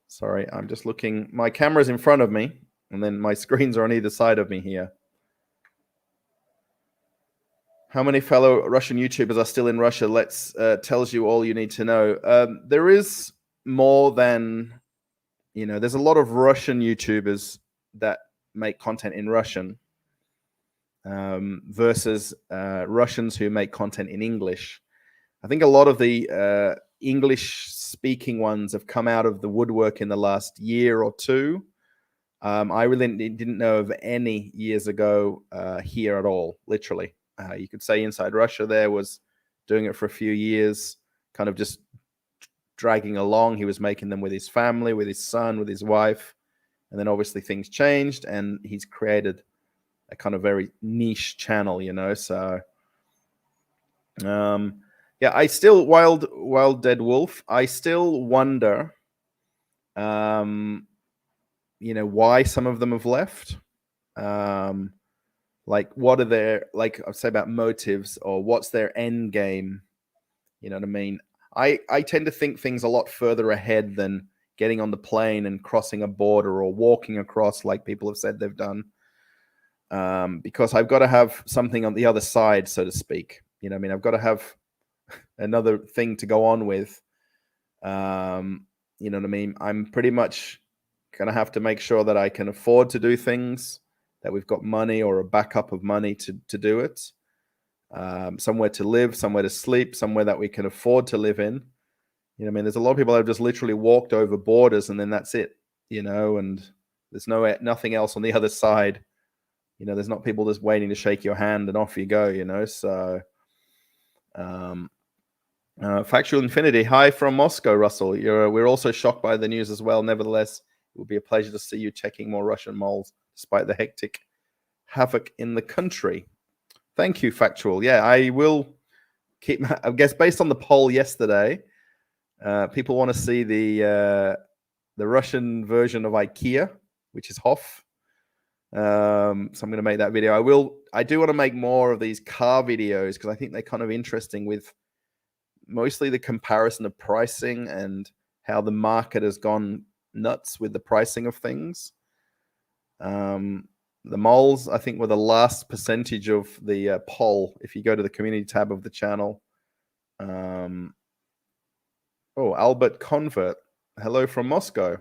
Sorry, I'm just looking. My camera's in front of me, and then my screens are on either side of me here. How many fellow Russian YouTubers are still in Russia? Tells you all you need to know. There is more than, there's a lot of Russian YouTubers that make content in Russian versus Russians who make content in English. I think a lot of the English-speaking ones have come out of the woodwork in the last year or two. I really didn't know of any years ago here at all, literally. You could say Inside Russia there was doing it for a few years, kind of just dragging along. He was making them with his family, with his son, with his wife. And then obviously things changed, and he's created a kind of very niche channel, So, yeah, I still, Wild Dead Wolf, I still wonder, why some of them have left. Like, what are their, like I'd say about motives, or what's their end game? You know what I mean? I tend to think things a lot further ahead than getting on the plane and crossing a border or walking across like people have said they've done. Because I've got to have something on the other side, so to speak. You know what I mean? I've got to have another thing to go on with. You know what I mean? I'm pretty much going to have to make sure that I can afford to do things, that we've got money or a backup of money to do it. Somewhere to live, somewhere to sleep, somewhere that we can afford to live in. You know what I mean? There's a lot of people that have just literally walked over borders and then that's it, and there's nothing else on the other side. There's not people just waiting to shake your hand and off you go, So, Factual Infinity, hi from Moscow, Russell. We're also shocked by the news as well. Nevertheless, it would be a pleasure to see you checking more Russian malls despite the hectic havoc in the country. Thank you, Factual. Yeah, I will keep, I guess, based on the poll yesterday, people want to see the Russian version of IKEA, which is Hof. So I'm going to make that video. I do want to make more of these car videos because I think they're kind of interesting, with mostly the comparison of pricing and how the market has gone nuts with the pricing of things. The malls, I think, were the last percentage of the poll. If you go to the community tab of the channel. Albert Convert. Hello from Moscow.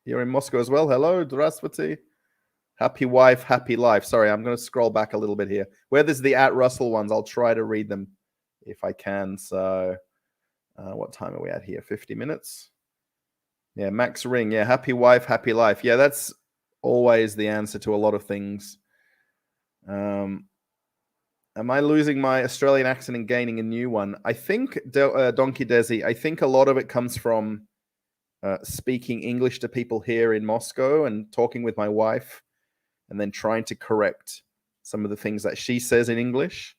You're in Moscow as well. Hello, здравствуйте. Happy wife, happy life. Sorry, I'm going to scroll back a little bit here. Where there's the @Russell ones, I'll try to read them if I can. So what time are we at here? 50 minutes? Yeah, Max Ring. Yeah, happy wife, happy life. Yeah, that's always the answer to a lot of things. Am I losing my Australian accent and gaining a new one? I think, Donkey Desi, I think a lot of it comes from speaking English to people here in Moscow and talking with my wife and then trying to correct some of the things that she says in English.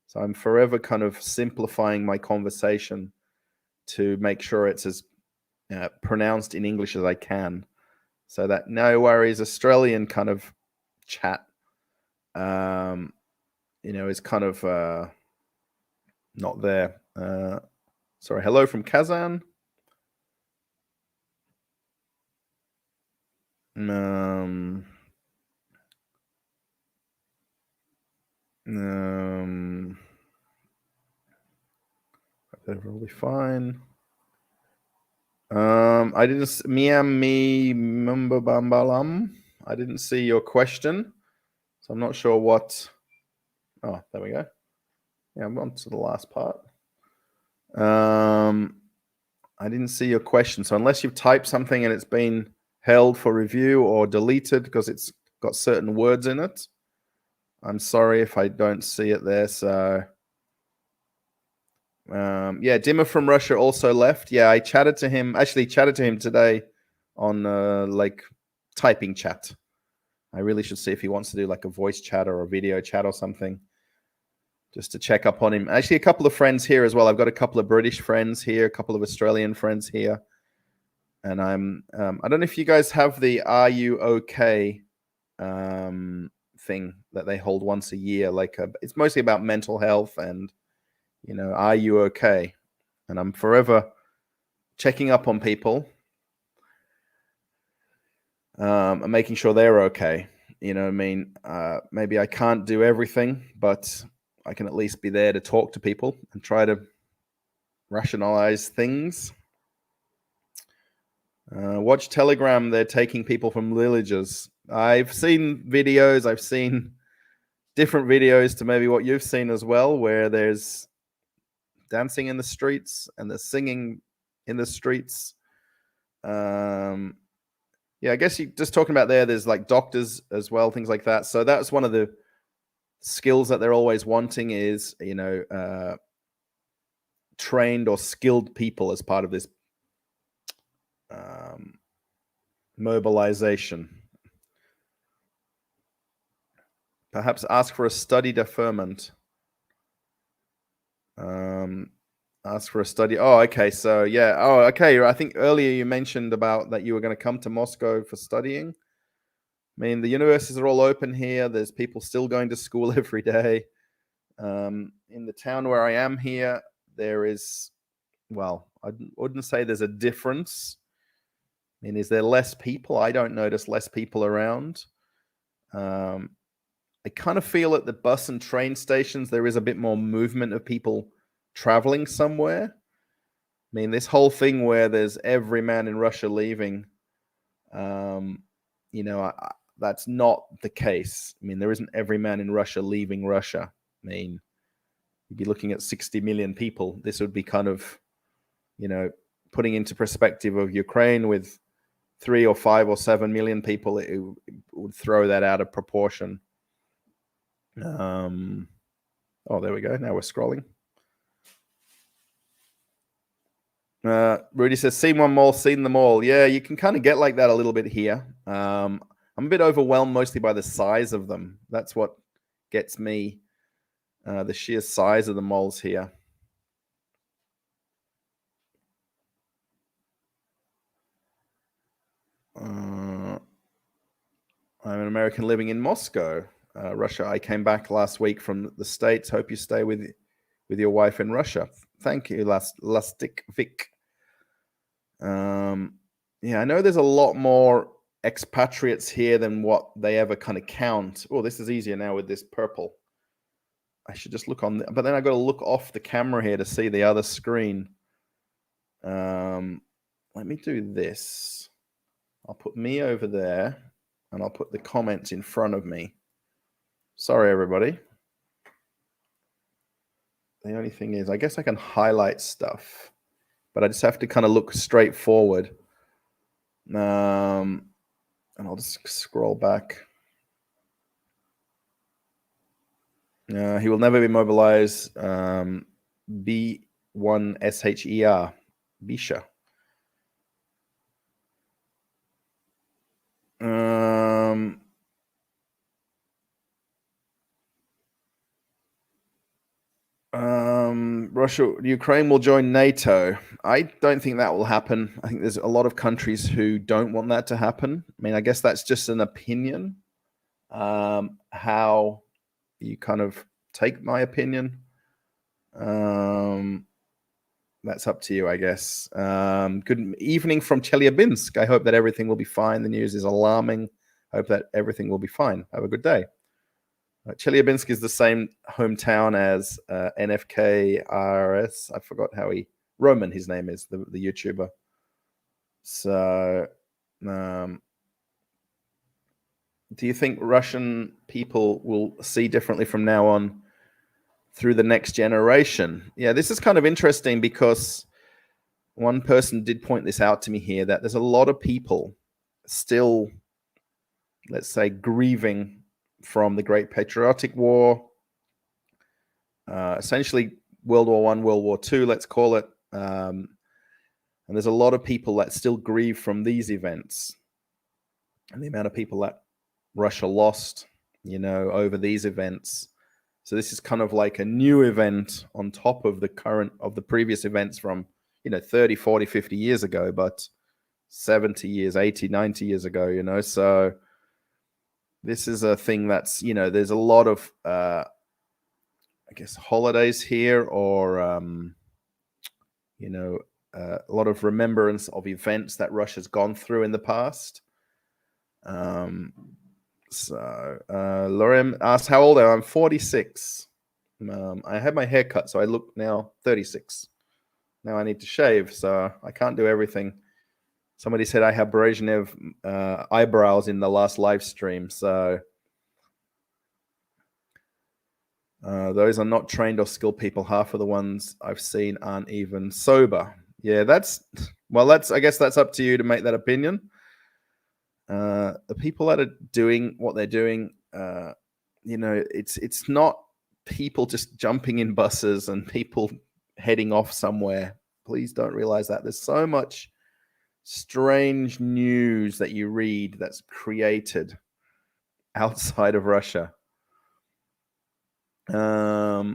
So I'm forever kind of simplifying my conversation to make sure it's as pronounced in English as I can. So that no worries, Australian kind of chat, is kind of not there. Sorry, hello from Kazan. That'll be fine. I didn't Bambalam. I didn't see your question, so I'm not sure what. Oh, there we go. Yeah, I'm on to the last part. I didn't see your question, so unless you've typed something and it's been held for review or deleted because it's got certain words in it, I'm sorry if I don't see it there. So, yeah, Dimmer from Russia also left. Yeah, I chatted to him today on like typing chat. I really should see if he wants to do like a voice chat or a video chat or something, just to check up on him. Actually, a couple of friends here as well. I've got a couple of British friends here, a couple of Australian friends here. And I don't know if you guys have the Are You OK thing that they hold once a year. It's mostly about mental health and, are you okay? And I'm forever checking up on people and making sure they're okay. You know what I mean? Maybe I can't do everything, but I can at least be there to talk to people and try to rationalize things. Watch Telegram. They're taking people from villages. I've seen videos. I've seen different videos to maybe what you've seen as well, where there's dancing in the streets and there's singing in the streets. Yeah, I guess you just talking about there's like doctors as well, things like that. So that's one of the skills that they're always wanting is, trained or skilled people as part of this mobilization. Perhaps ask for a study deferment. Ask for a study. Oh, okay. So yeah. Oh, okay. I think earlier you mentioned about that you were going to come to Moscow for studying. I mean, the universities are all open here. There's people still going to school every day. In the town where I am here, there is, well, I wouldn't say there's a difference. I mean, is there less people? I don't notice less people around. I kind of feel at the bus and train stations, there is a bit more movement of people traveling somewhere. I mean, this whole thing where there's every man in Russia leaving, that's not the case. I mean, there isn't every man in Russia leaving Russia. I mean, you'd be looking at 60 million people. This would be kind of, putting into perspective of Ukraine with 3 or 5 or 7 million people, it would throw that out of proportion. Oh, there we go. Now we're scrolling. Rudy says, seen one mall, seen them all. Yeah, you can kind of get like that a little bit here. I'm a bit overwhelmed mostly by the size of them. That's what gets me, the sheer size of the malls here. I'm an American living in Moscow, Russia. I came back last week from the States. Hope you stay with your wife in Russia. Thank you, Lastic Vic. Yeah, I know there's a lot more expatriates here than what they ever kind of count. Oh, this is easier now with this purple. I should just look on, but then I got to look off the camera here to see the other screen. let me do this. I'll put me over there, and I'll put the comments in front of me. Sorry, everybody. The only thing is, I guess I can highlight stuff, but I just have to kind of look straight forward. And I'll just scroll back. He will never be mobilized. B1SHER. Bisha. Russia, Ukraine will join NATO. I don't think that will happen. I think there's a lot of countries who don't want that to happen. I mean, I guess that's just an opinion. How you kind of take my opinion, that's up to you, I guess. Good evening from Chelyabinsk. I hope that everything will be fine. The news is alarming. I hope that everything will be fine. Have a good day. Chelyabinsk is the same hometown as NFK RS. I forgot how Roman, his name is, the YouTuber. So, do you think Russian people will see differently from now on through the next generation? Yeah, this is kind of interesting because one person did point this out to me here, that there's a lot of people still, let's say, grieving from the Great Patriotic War, essentially World War I, World War II, let's call it. And there's a lot of people that still grieve from these events and the amount of people that Russia lost, over these events. So this is kind of like a new event on top of the previous events from, 30, 40, 50 years ago, but 70 years, 80, 90 years ago, so this is a thing that's, there's a lot of, I guess, holidays here, or, a lot of remembrance of events that Russia's gone through in the past. Lorem asks, how old am I? I'm 46. I had my hair cut, so I look now 36. Now I need to shave, so I can't do everything. Somebody said I have Brezhnev eyebrows in the last live stream, so those are not trained or skilled people. Half of the ones I've seen aren't even sober. Yeah, I guess that's up to you to make that opinion. The people that are doing what they're doing, it's not people just jumping in buses and people heading off somewhere. Please don't realize that. There's so much strange news that you read that's created outside of Russia. I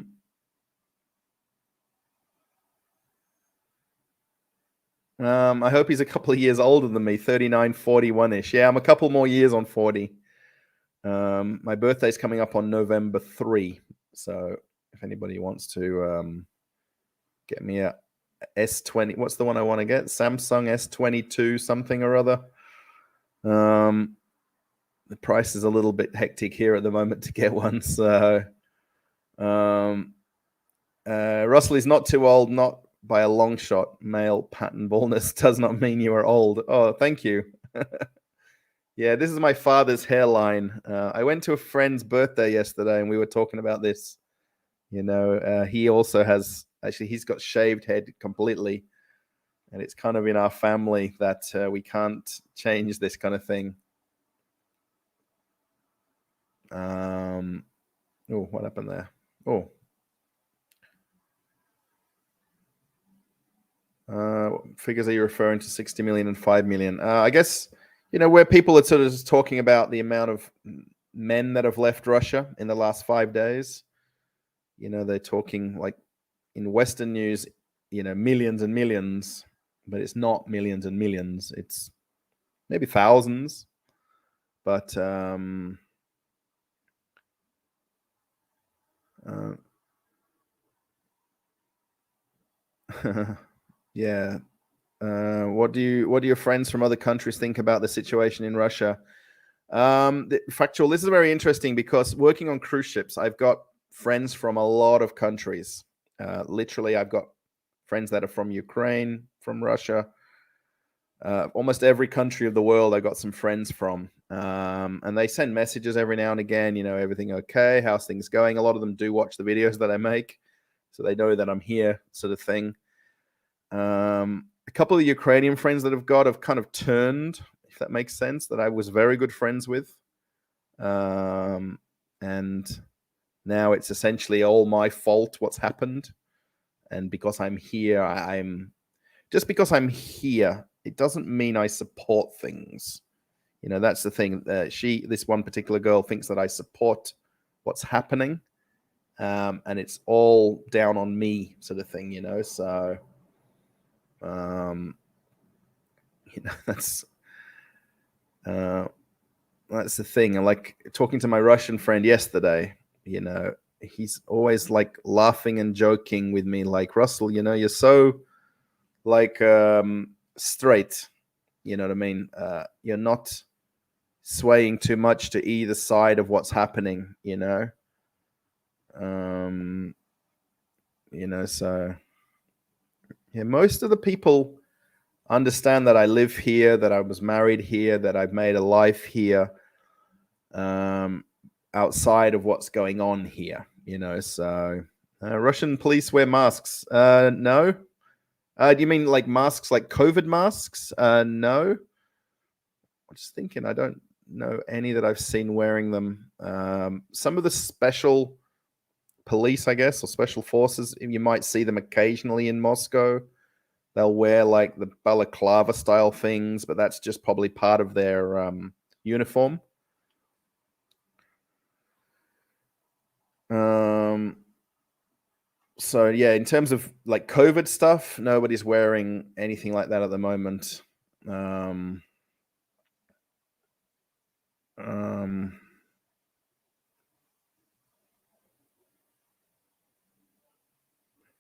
hope he's a couple of years older than me, 39, 41-ish. Yeah, I'm a couple more years on 40. My birthday's coming up on November 3. So if anybody wants to get me a S20, what's the one I want to get? Samsung S22 something or other. The price is a little bit hectic here at the moment to get one. So Russell is not too old, not by a long shot. Male pattern baldness does not mean you are old. Oh, thank you. Yeah, this is my father's hairline. I went to a friend's birthday yesterday and we were talking about this. He also has, actually, he's got shaved head completely. And it's kind of in our family that we can't change this kind of thing. Oh, what happened there? Oh. Figures are you referring to? 60 million and 5 million? I guess, where people are sort of just talking about the amount of men that have left Russia in the last 5 days. They're talking like in Western news, millions and millions, but it's not millions and millions. It's maybe thousands, but yeah. What do your friends from other countries think about the situation in Russia? Factual. This is very interesting because working on cruise ships, I've got friends from a lot of countries. Literally, I've got friends that are from Ukraine, from Russia, almost every country of the world I got some friends from. And they send messages every now and again, everything okay? How's things going? A lot of them do watch the videos that I make, so they know that I'm here, sort of thing. A couple of Ukrainian friends that I've got have kind of turned, if that makes sense, that I was very good friends with. And now it's essentially all my fault what's happened. And because I'm here, just because I'm here, it doesn't mean I support things. That's the thing. This one particular girl, thinks that I support what's happening, and it's all down on me, sort of thing. So, that's the thing. And like talking to my Russian friend yesterday, he's always like laughing and joking with me, like, Russell, you're so like straight. You know what I mean? You're not swaying too much to either side of what's happening, so yeah, most of the people understand that I live here, that I was married here, that I've made a life here, outside of what's going on here, so Russian police wear masks. No. Do you mean like masks, like COVID masks? No. I'm just thinking, I don't know any that I've seen wearing them. Some of the special police, I guess, or special forces, you might see them occasionally in Moscow. They'll wear like the balaclava style things, but that's just probably part of their uniform. So yeah, in terms of like COVID stuff, nobody's wearing anything like that at the moment.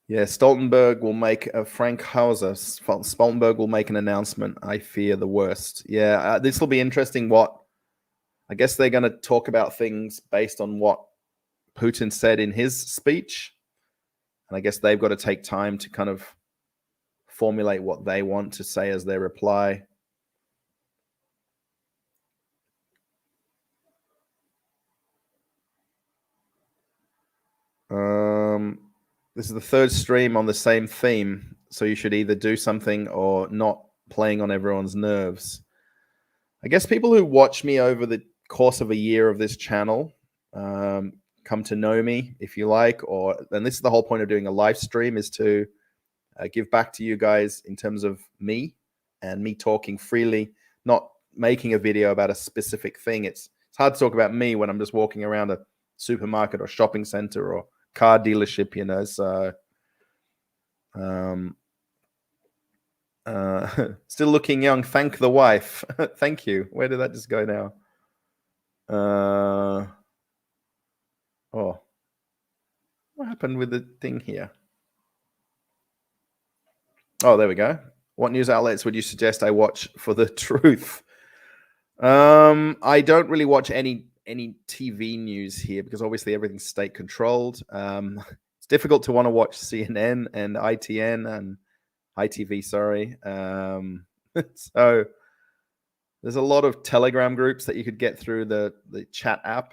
Yeah, Stoltenberg will make Frank Hauser. Stoltenberg will make an announcement. I fear the worst. Yeah, this will be interesting. I guess they're going to talk about things based on what Putin said in his speech, and I guess they've got to take time to kind of formulate what they want to say as their reply. This is the third stream on the same theme, so you should either do something or not playing on everyone's nerves. I guess people who watch me over the course of a year of this channel come to know me, if you like, and this is the whole point of doing a live stream, is to give back to you guys in terms of me and me talking freely, not making a video about a specific thing. It's hard to talk about me when I'm just walking around a supermarket or shopping center or car dealership, so still looking young. Thank the wife. Thank you. Where did that just go now? What happened with the thing here? Oh, there we go. What news outlets would you suggest I watch for the truth? I don't really watch any TV news here because obviously everything's state controlled. It's difficult to want to watch CNN and ITN and ITV. Sorry. So there's a lot of Telegram groups that you could get through the chat app.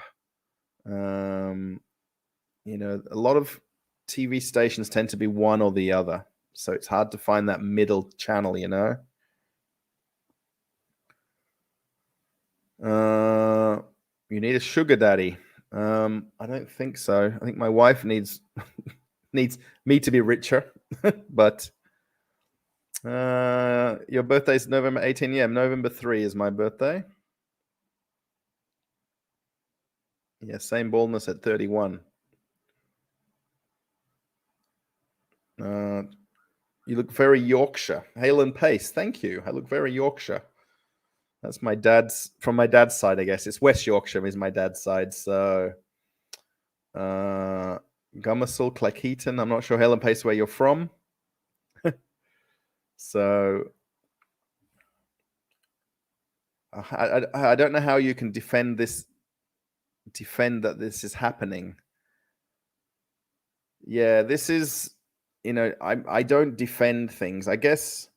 A lot of TV stations tend to be one or the other, so it's hard to find that middle channel. You need a sugar daddy. I don't think so. I think my wife needs me to be richer. But your birthday's November 18. Yeah, November 3 is my birthday. Yeah, same baldness at 31. You look very Yorkshire. Hale and Pace, thank you. I look very Yorkshire. That's from my dad's side, I guess. It's West Yorkshire is my dad's side. So, Gummersall, Clackheaton. I'm not sure, Hale and Pace, where you're from. So, I don't know how you can defend that this is happening. Yeah, this is, I don't defend things. I guess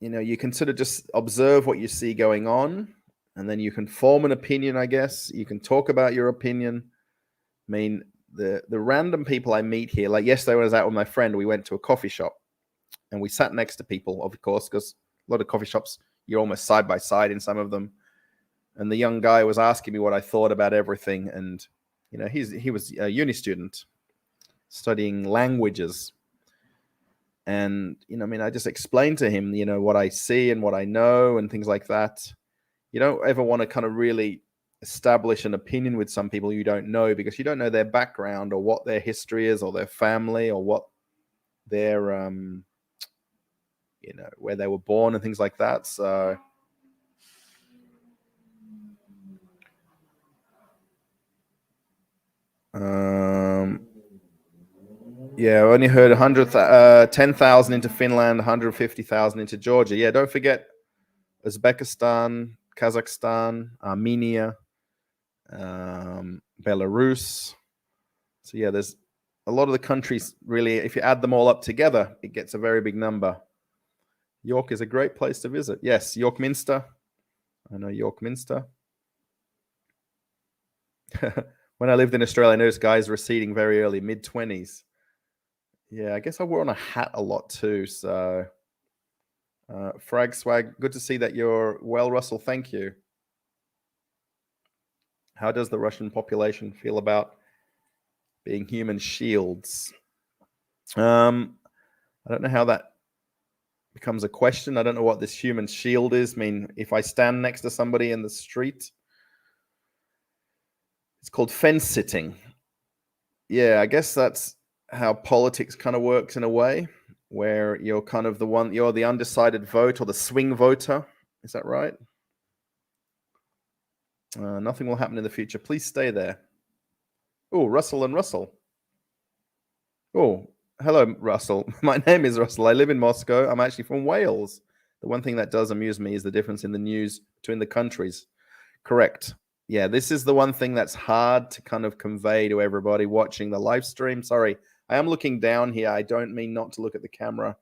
You can sort of just observe what you see going on, and then you can form an opinion, I guess. You can talk about your opinion. I mean, the random people I meet here, like yesterday when I was out with my friend, we went to a coffee shop and we sat next to people, of course, because a lot of coffee shops, you're almost side by side in some of them. And the young guy was asking me what I thought about everything. And, he was a uni student studying languages. And, I just explained to him, what I see and what I know and things like that. You don't ever want to kind of really establish an opinion with some people you don't know, because you don't know their background or what their history is or their family or what their, where they were born and things like that. So, yeah, I only heard 10,000 into Finland, 150,000 into Georgia. Yeah, don't forget Uzbekistan, Kazakhstan, Armenia, Belarus. So yeah, there's a lot of the countries, really, if you add them all up together, it gets a very big number. York is a great place to visit. Yes, York Minster. I know York Minster. When I lived in Australia, I noticed guys receding very early, mid-20s. Yeah, I guess I wore on a hat a lot too. So, Frag Swag, good to see that you're well, Russell. Thank you. How does the Russian population feel about being human shields? I don't know how that becomes a question. I don't know what this human shield is. I mean, if I stand next to somebody in the street, it's called fence sitting. Yeah, I guess that's how politics kind of works in a way, where you're kind of you're the undecided vote or the swing voter. Is that right? Nothing will happen in the future. Please stay there. Oh, Russell and Russell. Oh, hello, Russell. My name is Russell. I live in Moscow. I'm actually from Wales. The one thing that does amuse me is the difference in the news between the countries. Correct. Yeah, this is the one thing that's hard to kind of convey to everybody watching the live stream. Sorry, I am looking down here. I don't mean not to look at the camera,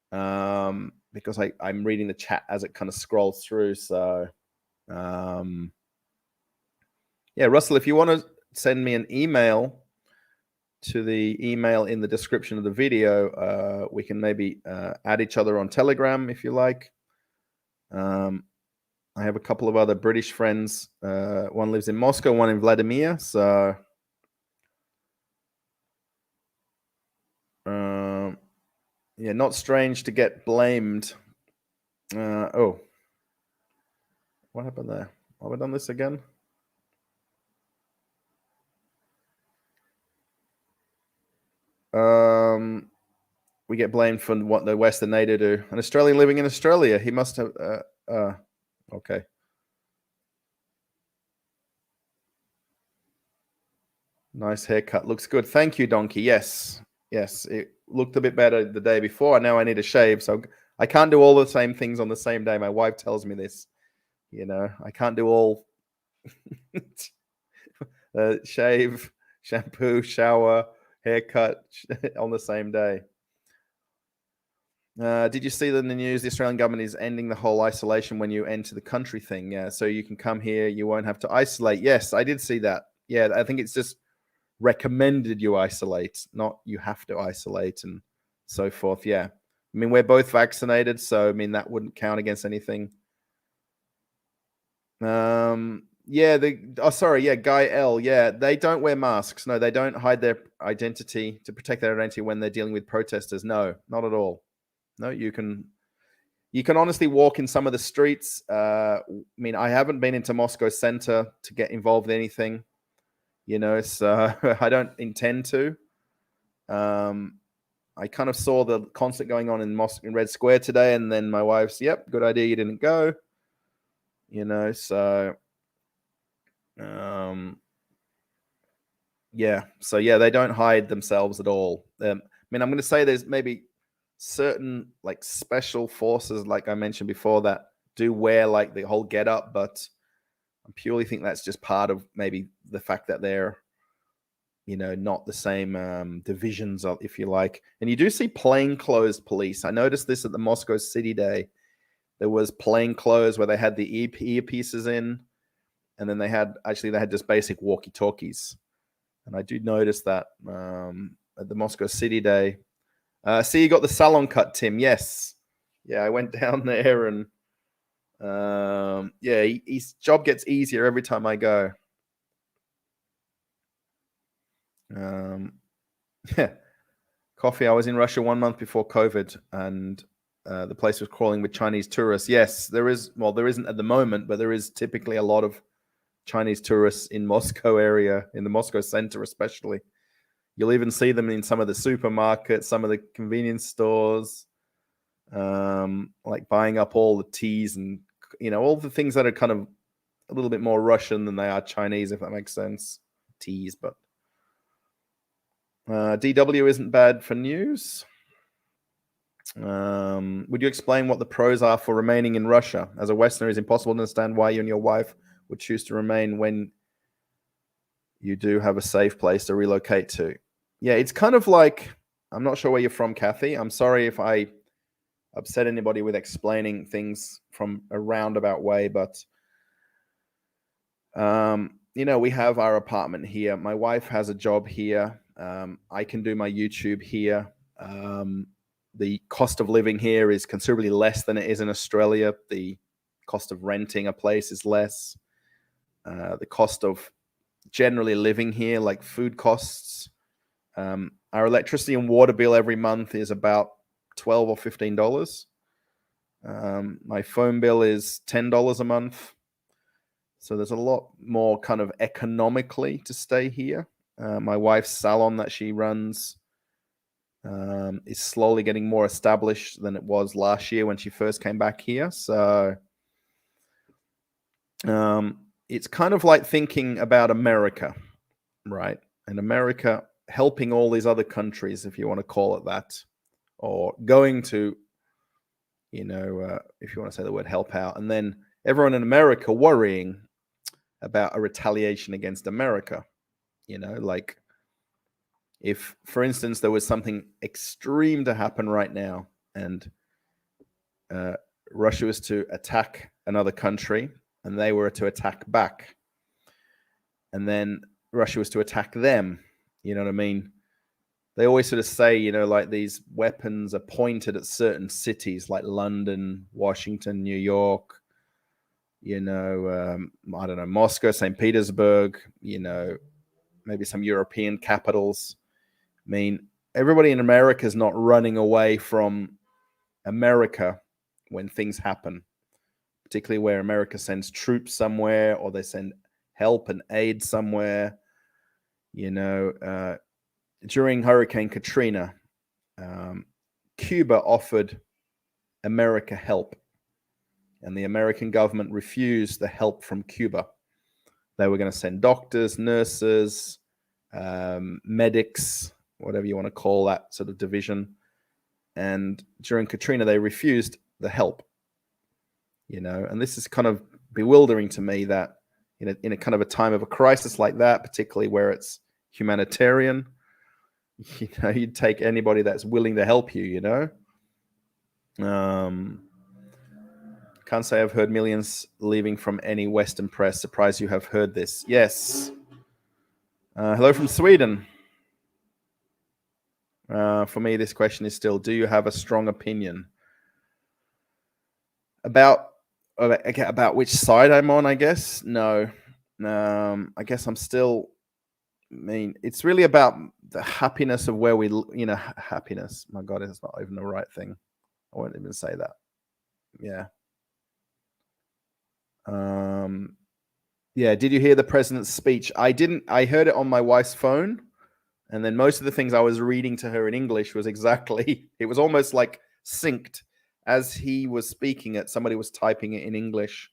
because I'm reading the chat as it kind of scrolls through. So, yeah, Russell, if you want to send me an email to the email in the description of the video, we can maybe add each other on Telegram if you like. I have a couple of other British friends. One lives in Moscow, one in Vladimir. So, yeah, not strange to get blamed. Oh, what happened there? Have I done this again? We get blamed for what the Western NATO do. An Australian living in Australia, he must have. Okay. Nice haircut. Looks good. Thank you, Donkey. Yes. Yes. It looked a bit better the day before. Now I need a shave. So I can't do all the same things on the same day. My wife tells me this. I can't do all shave, shampoo, shower, haircut on the same day. Did you see that in the news? The Australian government is ending the whole isolation when you enter the country thing. Yeah. So you can come here. You won't have to isolate. Yes, I did see that. Yeah. I think it's just recommended you isolate, not you have to isolate and so forth. Yeah. I mean, we're both vaccinated, so I mean that wouldn't count against anything. Yeah, Guy L. Yeah, they don't wear masks. No, they don't hide their identity to protect their identity when they're dealing with protesters. No, not at all. No, you can honestly walk in some of the streets. I mean, I haven't been into Moscow center to get involved in anything. So I don't intend to. I kind of saw the concert going on in Red Square today, and then my wife's, "Yep, good idea, you didn't go." So, yeah. So yeah, they don't hide themselves at all. I mean, I'm going to say there's maybe certain like special forces, like I mentioned before, that do wear like the whole get up, but I purely think that's just part of maybe the fact that they're not the same divisions, of, if you like. And you do see plainclothes police. I noticed this at the Moscow City Day. There was plainclothes where they had the earpieces in, and then they had just basic walkie-talkies. And I do notice that at the Moscow City Day. See, you got the salon cut, Tim. Yes. Yeah, I went down there, and his job gets easier every time I go. Yeah. Coffee. I was in Russia 1 month before COVID, and the place was crawling with Chinese tourists. Yes, there is. Well, there isn't at the moment, but there is typically a lot of Chinese tourists in Moscow area, in the Moscow center especially. You'll even see them in some of the supermarkets, some of the convenience stores, like buying up all the teas and all the things that are kind of a little bit more Russian than they are Chinese, if that makes sense. Teas, but DW isn't bad for news. Would you explain what the pros are for remaining in Russia? As a Westerner, it's impossible to understand why you and your wife would choose to remain when you do have a safe place to relocate to. Yeah, it's kind of like, I'm not sure where you're from, Kathy. I'm sorry if I upset anybody with explaining things from a roundabout way, but we have our apartment here. My wife has a job here. I can do my YouTube here. The cost of living here is considerably less than it is in Australia. The cost of renting a place is less. The cost of generally living here, like food costs, our electricity and water bill every month is about $12 or $15. My phone bill is $10 a month. So there's a lot more kind of economically to stay here. My wife's salon that she runs is slowly getting more established than it was last year when she first came back here. So it's kind of like thinking about America, right? And America helping all these other countries, if you want to call it that, or going to, if you want to say the word help out, and then everyone in America worrying about a retaliation against America. Like if, for instance, there was something extreme to happen right now and Russia was to attack another country and they were to attack back, and then Russia was to attack them, you know what I mean? They always sort of say, like these weapons are pointed at certain cities like London, Washington, New York, I don't know, Moscow, St. Petersburg, maybe some European capitals. I mean, everybody in America is not running away from America when things happen, particularly where America sends troops somewhere or they send help and aid somewhere. During Hurricane Katrina, Cuba offered America help, and the American government refused the help from Cuba. They were going to send doctors, nurses, medics, whatever you want to call that sort of division. And during Katrina, they refused the help. And this is kind of bewildering to me that in a kind of a time of a crisis like that, particularly where it's humanitarian, you'd take anybody that's willing to help you, Can't say I've heard millions leaving from any Western press. Surprised you have heard this. Yes. Hello from Sweden. For me, this question is still, do you have a strong opinion about which side I'm on, I guess? No. I guess I'm still, it's really about the happiness of where we, happiness. My God, it's not even the right thing. I won't even say that. Yeah. Yeah. Did you hear the president's speech? I didn't. I heard it on my wife's phone. And then most of the things I was reading to her in English was exactly, it was almost like synced. As he was speaking it, somebody was typing it in English.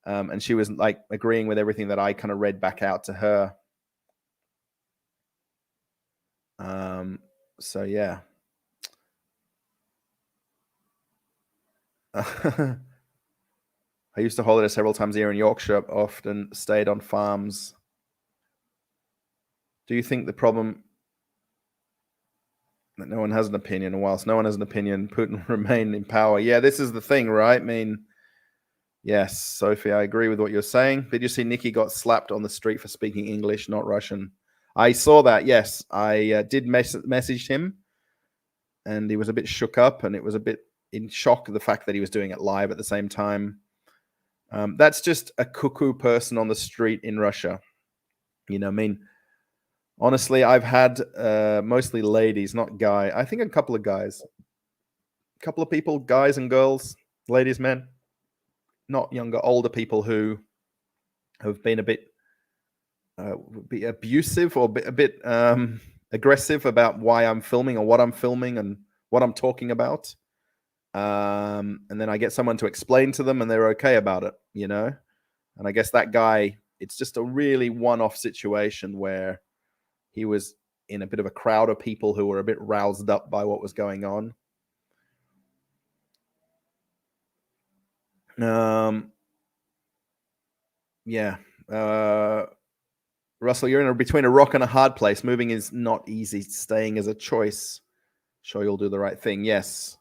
And she was like agreeing with everything that I kind of read back out to her. So yeah. I used to holiday several times a year in Yorkshire, often stayed on farms. Do you think the problem that no one has an opinion, and whilst no one has an opinion, Putin will remain in power? Yeah, this is the thing, right? I mean, yes, Sophie, I agree with what you're saying. Did you see Nikki got slapped on the street for speaking English, not Russian? I saw that, yes. I did message him, and he was a bit shook up, and it was a bit in shock of the fact that he was doing it live at the same time. That's just a cuckoo person on the street in Russia. You know, I mean, honestly, I've had mostly ladies, not guy. I think a couple of guys. A couple of people, guys and girls, ladies, men, not younger, older people who have been a bit abusive or a bit aggressive about why I'm filming or what I'm filming and what I'm talking about. And then I get someone to explain to them and they're okay about it, you know? And I guess that guy, it's just a really one-off situation where he was in a bit of a crowd of people who were a bit roused up by what was going on. Yeah. Russell, you're between a rock and a hard place. Moving is not easy. Staying is a choice. Sure, you'll do the right thing. Yes.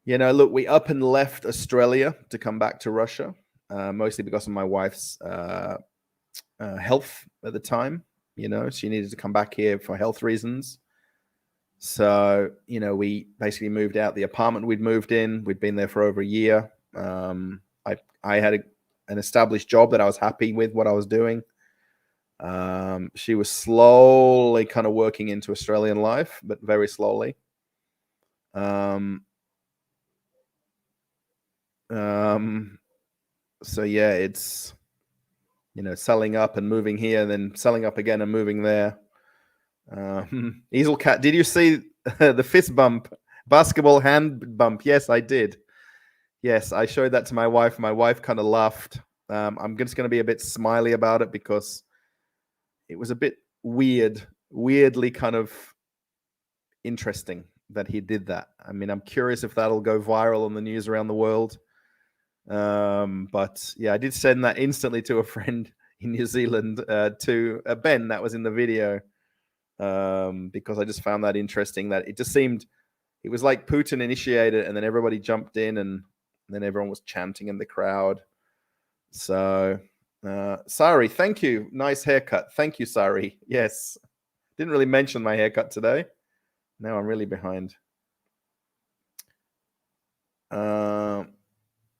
You know, look, we up and left Australia to come back to Russia, mostly because of my wife's health at the time. You know, she needed to come back here for health reasons. So, you know, we basically moved out the apartment we'd moved in. We'd been there for over a year. I had an established job that I was happy with what I was doing. She was slowly kind of working into Australian life, but very slowly. So yeah, it's, you know, selling up and moving here, then selling up again and moving there. Easel Cat, did you see the fist bump, basketball hand bump? Yes, I did. Yes, I showed that to my wife. My wife kind of laughed. I'm just going to be a bit smiley about it because it was a bit weirdly kind of interesting that he did that. I mean, I'm curious if that'll go viral on the news around the world. But yeah, I did send that instantly to a friend in New Zealand, to Ben that was in the video, because I just found that interesting. That it just seemed, it was like Putin initiated and then everybody jumped in and then everyone was chanting in the crowd. So Sari, thank you. Nice haircut. Thank you, Sari. Yes. Didn't really mention my haircut today. Now I'm really behind. I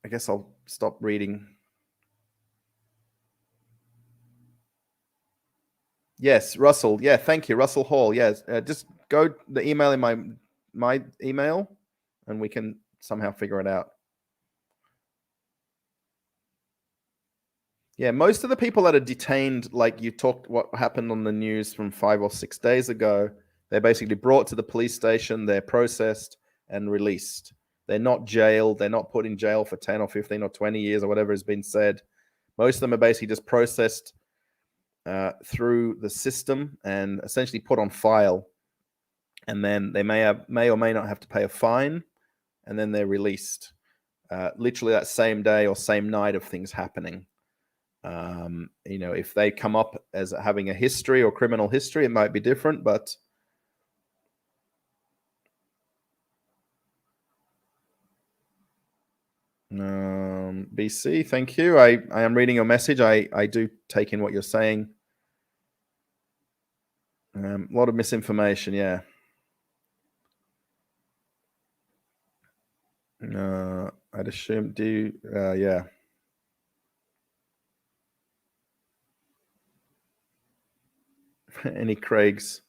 guess I'll stop reading. Yes, Russell. Yeah, thank you, Russell Hall. Yes, just go the email in my email, and we can somehow figure it out. Yeah, most of the people that are detained, like you talked, what happened on the news from 5 or 6 days ago, they're basically brought to the police station, they're processed and released. They're not jailed. They're not put in jail for 10 or 15 or 20 years or whatever has been said. Most of them are basically just processed through the system and essentially put on file. And then they may or may not have to pay a fine, and then they're released. Literally that same day or same night of things happening. You know, if they come up as having a history or criminal history, it might be different, but BC, thank you. I am reading your message. I do take in what you're saying. A lot of misinformation, yeah. I'd assume, yeah. Any Craigs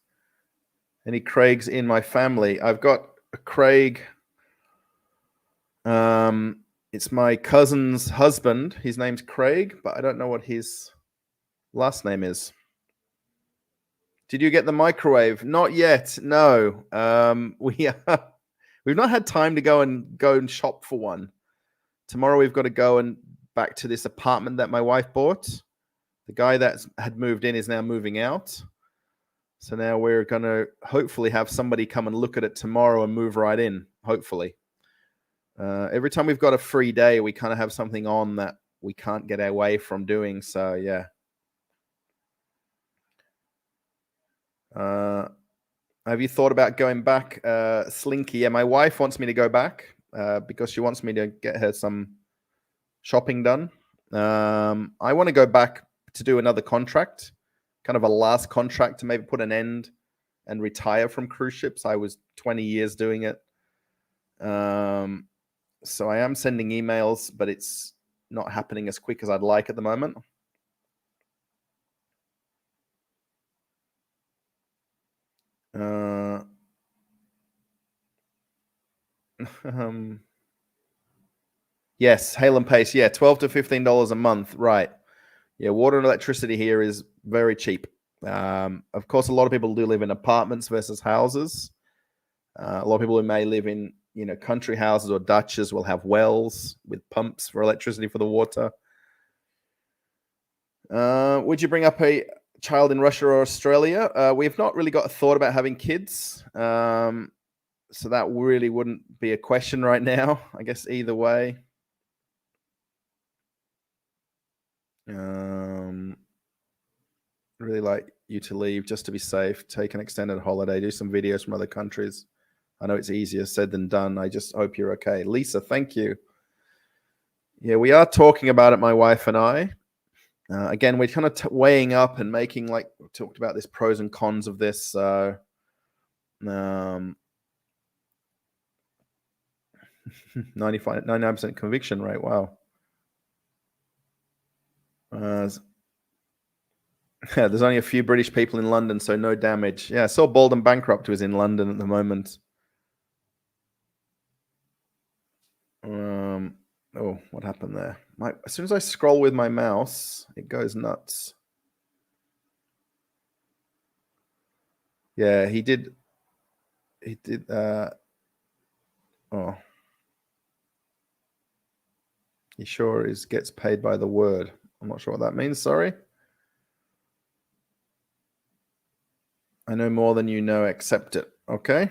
in my family? I've got a Craig. It's my cousin's husband. His name's Craig, but I don't know what his last name is. Did you get the microwave? Not yet. No. We've not had time to go and shop for one. Tomorrow we've got to go and back to this apartment that my wife bought. The guy that had moved in is now moving out. So now we're going to hopefully have somebody come and look at it tomorrow and move right in, hopefully. Every time we've got a free day, we kind of have something on that we can't get away from doing. So, yeah. Have you thought about going back, Slinky? Yeah, my wife wants me to go back because she wants me to get her some shopping done. I want to go back to do another contract, kind of a last contract to maybe put an end and retire from cruise ships. I was 20 years doing it. So I am sending emails, but it's not happening as quick as I'd like at the moment. Yes, Hail and Pace. Yeah, $12 to $15 a month. Right. Yeah, water and electricity here is very cheap. Of course, a lot of people do live in apartments versus houses. A lot of people who may live in, country houses or Dutches will have wells with pumps for electricity for the water. Would you bring up a child in Russia or Australia? We've not really got a thought about having kids. So that really wouldn't be a question right now. I guess either way. Really like you to leave just to be safe. Take an extended holiday. Do some videos from other countries. I know it's easier said than done. I just hope you're okay. Lisa, thank you. Yeah, we are talking about it, my wife and I. Again, we're kind of weighing up and making, we talked about this pros and cons of this. 99% conviction rate. Wow. There's only a few British people in London, so no damage. Yeah, I saw Bald and Bankrupt was in London at the moment. Oh, what happened there? As soon as I scroll with my mouse, it goes nuts. Yeah, he did. Oh, he sure gets paid by the word. I'm not sure what that means. Sorry. I know more than you know. Accept it. Okay.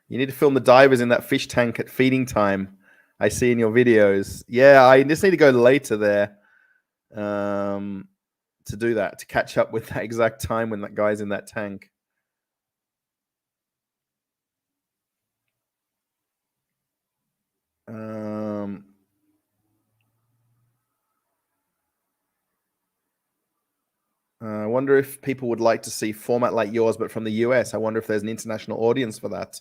You need to film the divers in that fish tank at feeding time. I see in your videos. Yeah, I just need to go later there to do that, to catch up with that exact time when that guy's in that tank. I wonder if people would like to see format like yours, but from the US. I wonder if there's an international audience for that.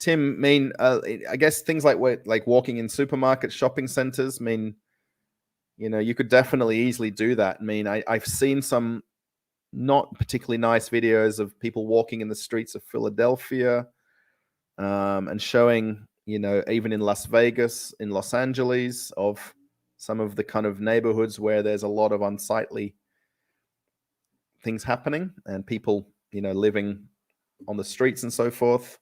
Tim, I guess things like walking in supermarkets, shopping centers, you could definitely easily do that. I've seen some not particularly nice videos of people walking in the streets of Philadelphia and showing, even in Las Vegas, in Los Angeles, of some of the kind of neighborhoods where there's a lot of unsightly things happening and people, living on the streets and so forth.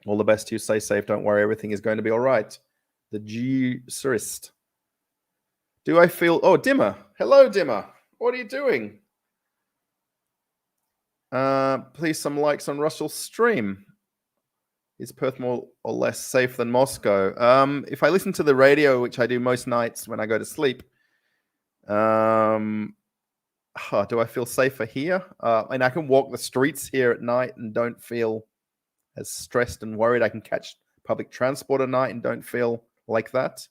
All the best to you. Stay safe. Don't worry. Everything is going to be all right. The G-surist. Do I feel... Oh, Dimmer. Hello, Dimmer. What are you doing? Please, some likes on Russell's stream. Is Perth more or less safe than Moscow? If I listen to the radio, which I do most nights when I go to sleep, do I feel safer here? And I can walk the streets here at night and don't feel as stressed and worried. I can catch public transport at night and don't feel like that.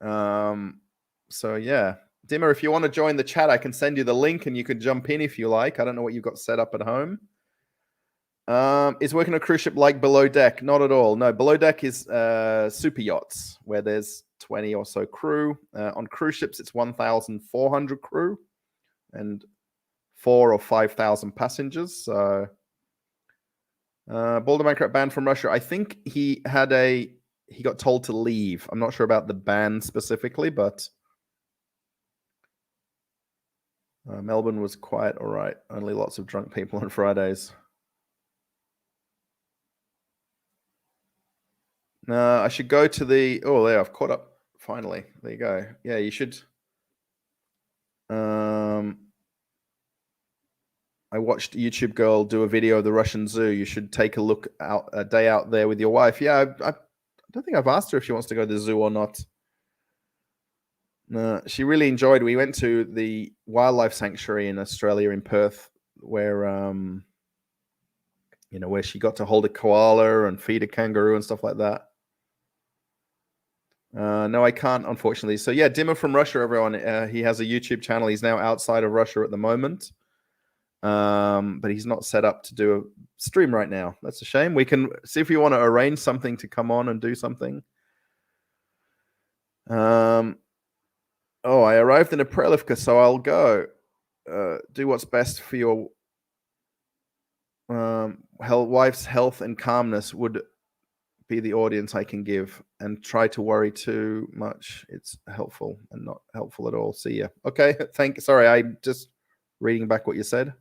So yeah, Dimmer, if you want to join the chat, I can send you the link and you can jump in if you like. I don't know what you've got set up at home. Is working on a cruise ship like Below Deck? Not at all. No, Below Deck is super yachts where there's 20 or so crew. On cruise ships, it's 1,400 crew and 4,000 or 5,000 passengers. So Boulder Bankrupt banned from Russia. I think he got told to leave. I'm not sure about the ban specifically, but Melbourne was quiet. All right. Only lots of drunk people on Fridays. I should go to the... Oh, there, I've caught up. Finally. There you go. Yeah, you should... I watched a YouTube girl do a video of the Russian zoo. You should take a look out, a day out there with your wife. Yeah, I don't think I've asked her if she wants to go to the zoo or not. She really enjoyed. We went to the wildlife sanctuary in Australia in Perth, where where she got to hold a koala and feed a kangaroo and stuff like that. No, I can't, unfortunately. So yeah, Dimmer from Russia, everyone. He has a YouTube channel. He's now outside of Russia at the moment, but he's not set up to do a stream right now. That's a shame. We can see if you want to arrange something to come on and do something. Oh, I arrived in a Prelivka, so I'll go. Do what's best for your wife's health and calmness would be the audience I can give, and try to worry too much. It's helpful and not helpful at all. See ya. Okay, sorry, I'm just reading back what you said.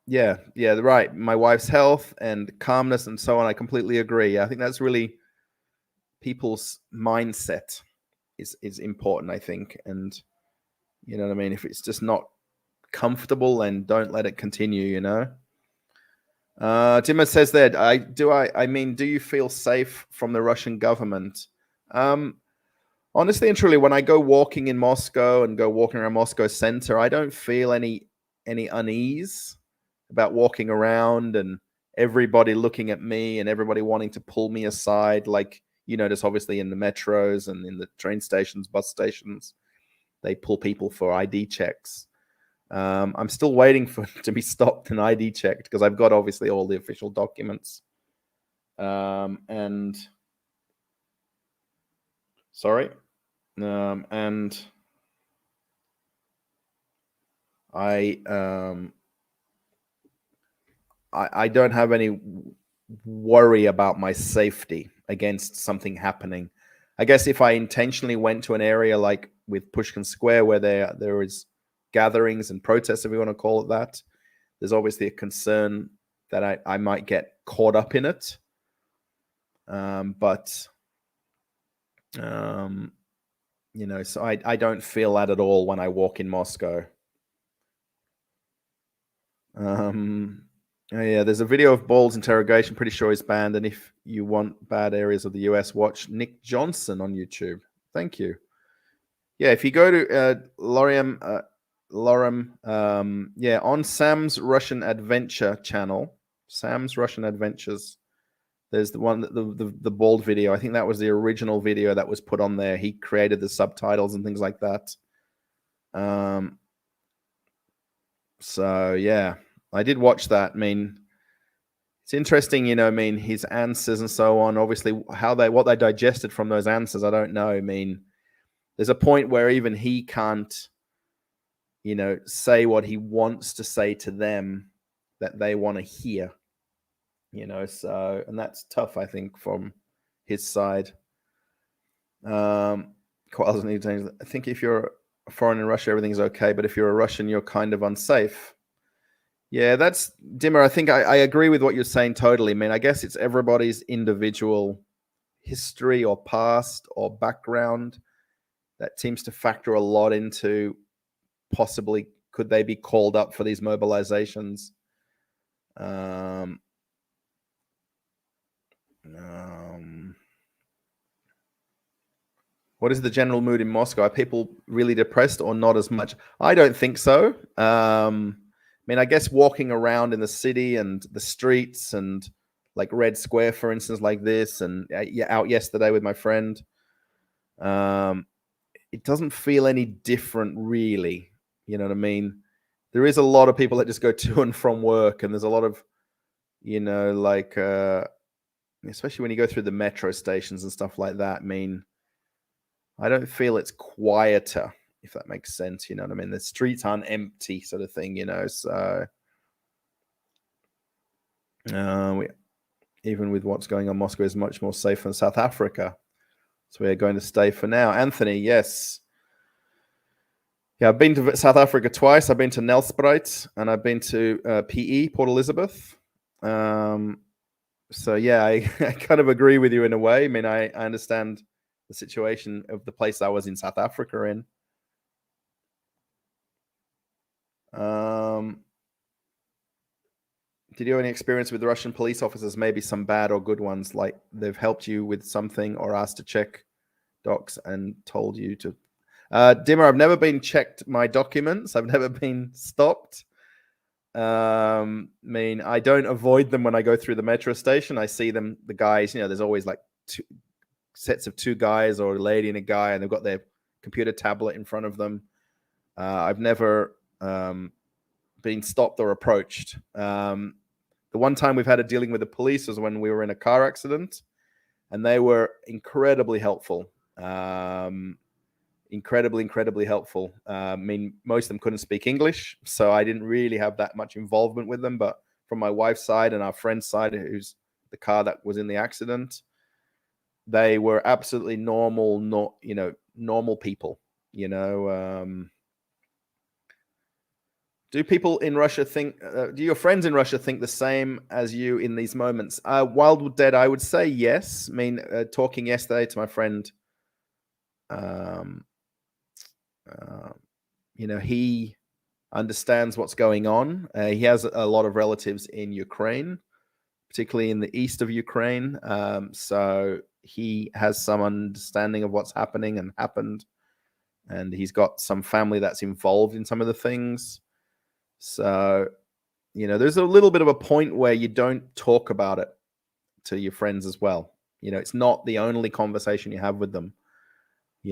Yeah, right. My wife's health and calmness and so on. I completely agree. I think that's really people's mindset is important, I think. And you know what I mean? If it's just not comfortable, then don't let it continue, Dimma says that do you feel safe from the Russian government? Honestly and truly, when I go walking in Moscow and go walking around Moscow center, I don't feel any unease about walking around and everybody looking at me and everybody wanting to pull me aside. Like, you notice obviously in the metros and in the train stations, bus stations, they pull people for ID checks. I'm still waiting to be stopped and ID checked because I've got obviously all the official documents. And sorry. And I don't have any worry about my safety against something happening. I guess if I intentionally went to an area like with Pushkin Square where there is gatherings and protests, if we want to call it that, there's obviously a concern that I might get caught up in it. But so I don't feel that at all when I walk in Moscow. Yeah, there's a video of Ball's interrogation. Pretty sure he's banned. And if you want bad areas of the US, watch Nick Johnson on YouTube. Thank you. Yeah, if you go to Lorem, on Sam's Russian Adventure channel, Sam's Russian Adventures, there's the one, the bald video. I think that was the original video that was put on there. He created the subtitles and things like that. So yeah, I did watch that. I mean, it's interesting, his answers and so on. Obviously, what they digested from those answers, I don't know. I mean, there's a point where even he can't, say what he wants to say to them that they want to hear. So, and that's tough, I think, from his side. I think if you're a foreigner in Russia, everything's okay. But if you're a Russian, you're kind of unsafe. Yeah, that's Dimmer. I think I agree with what you're saying totally. I mean, I guess it's everybody's individual history or past or background that seems to factor a lot into possibly could they be called up for these mobilizations. What is the general mood in Moscow? Are people really depressed or not as much? I don't think so. I mean, I guess walking around in the city and the streets and like Red Square, for instance, like this, and out yesterday with my friend, it doesn't feel any different, really. You know what I mean? There is a lot of people that just go to and from work, and there's a lot of, especially when you go through the metro stations and stuff like that. I mean, I don't feel it's quieter, if that makes sense. You know what I mean? The streets aren't empty, sort of thing. So even with what's going on, Moscow is much more safe than South Africa. So we are going to stay for now. Anthony, yes. Yeah, I've been to South Africa twice. I've been to Nelspruit and I've been to PE, Port Elizabeth. So yeah, I kind of agree with you in a way. I mean, I understand the situation of the place I was in South Africa in. Did you have any experience with Russian police officers, maybe some bad or good ones, like they've helped you with something or asked to check docs and told you to? Dimmer, I've never been checked my documents. I've never been stopped. I mean, I don't avoid them when I go through the metro station. I see them, the guys, there's always like two sets of two guys or a lady and a guy, and they've got their computer tablet in front of them. I've never been stopped or approached. The one time we've had a dealing with the police was when we were in a car accident, and they were incredibly helpful. Incredibly helpful. I mean, most of them couldn't speak English, so I didn't really have that much involvement with them. But from my wife's side and our friend's side, who's the car that was in the accident, they were absolutely normal, normal people. Do people in Russia think? Do your friends in Russia think the same as you in these moments? Wildwood Dead, I would say yes. I mean, talking yesterday to my friend, he understands what's going on. He has a lot of relatives in Ukraine, particularly in the east of Ukraine. So he has some understanding of what's happening and happened. And he's got some family that's involved in some of the things. So, there's a little bit of a point where you don't talk about it to your friends as well. It's not the only conversation you have with them. Yeah,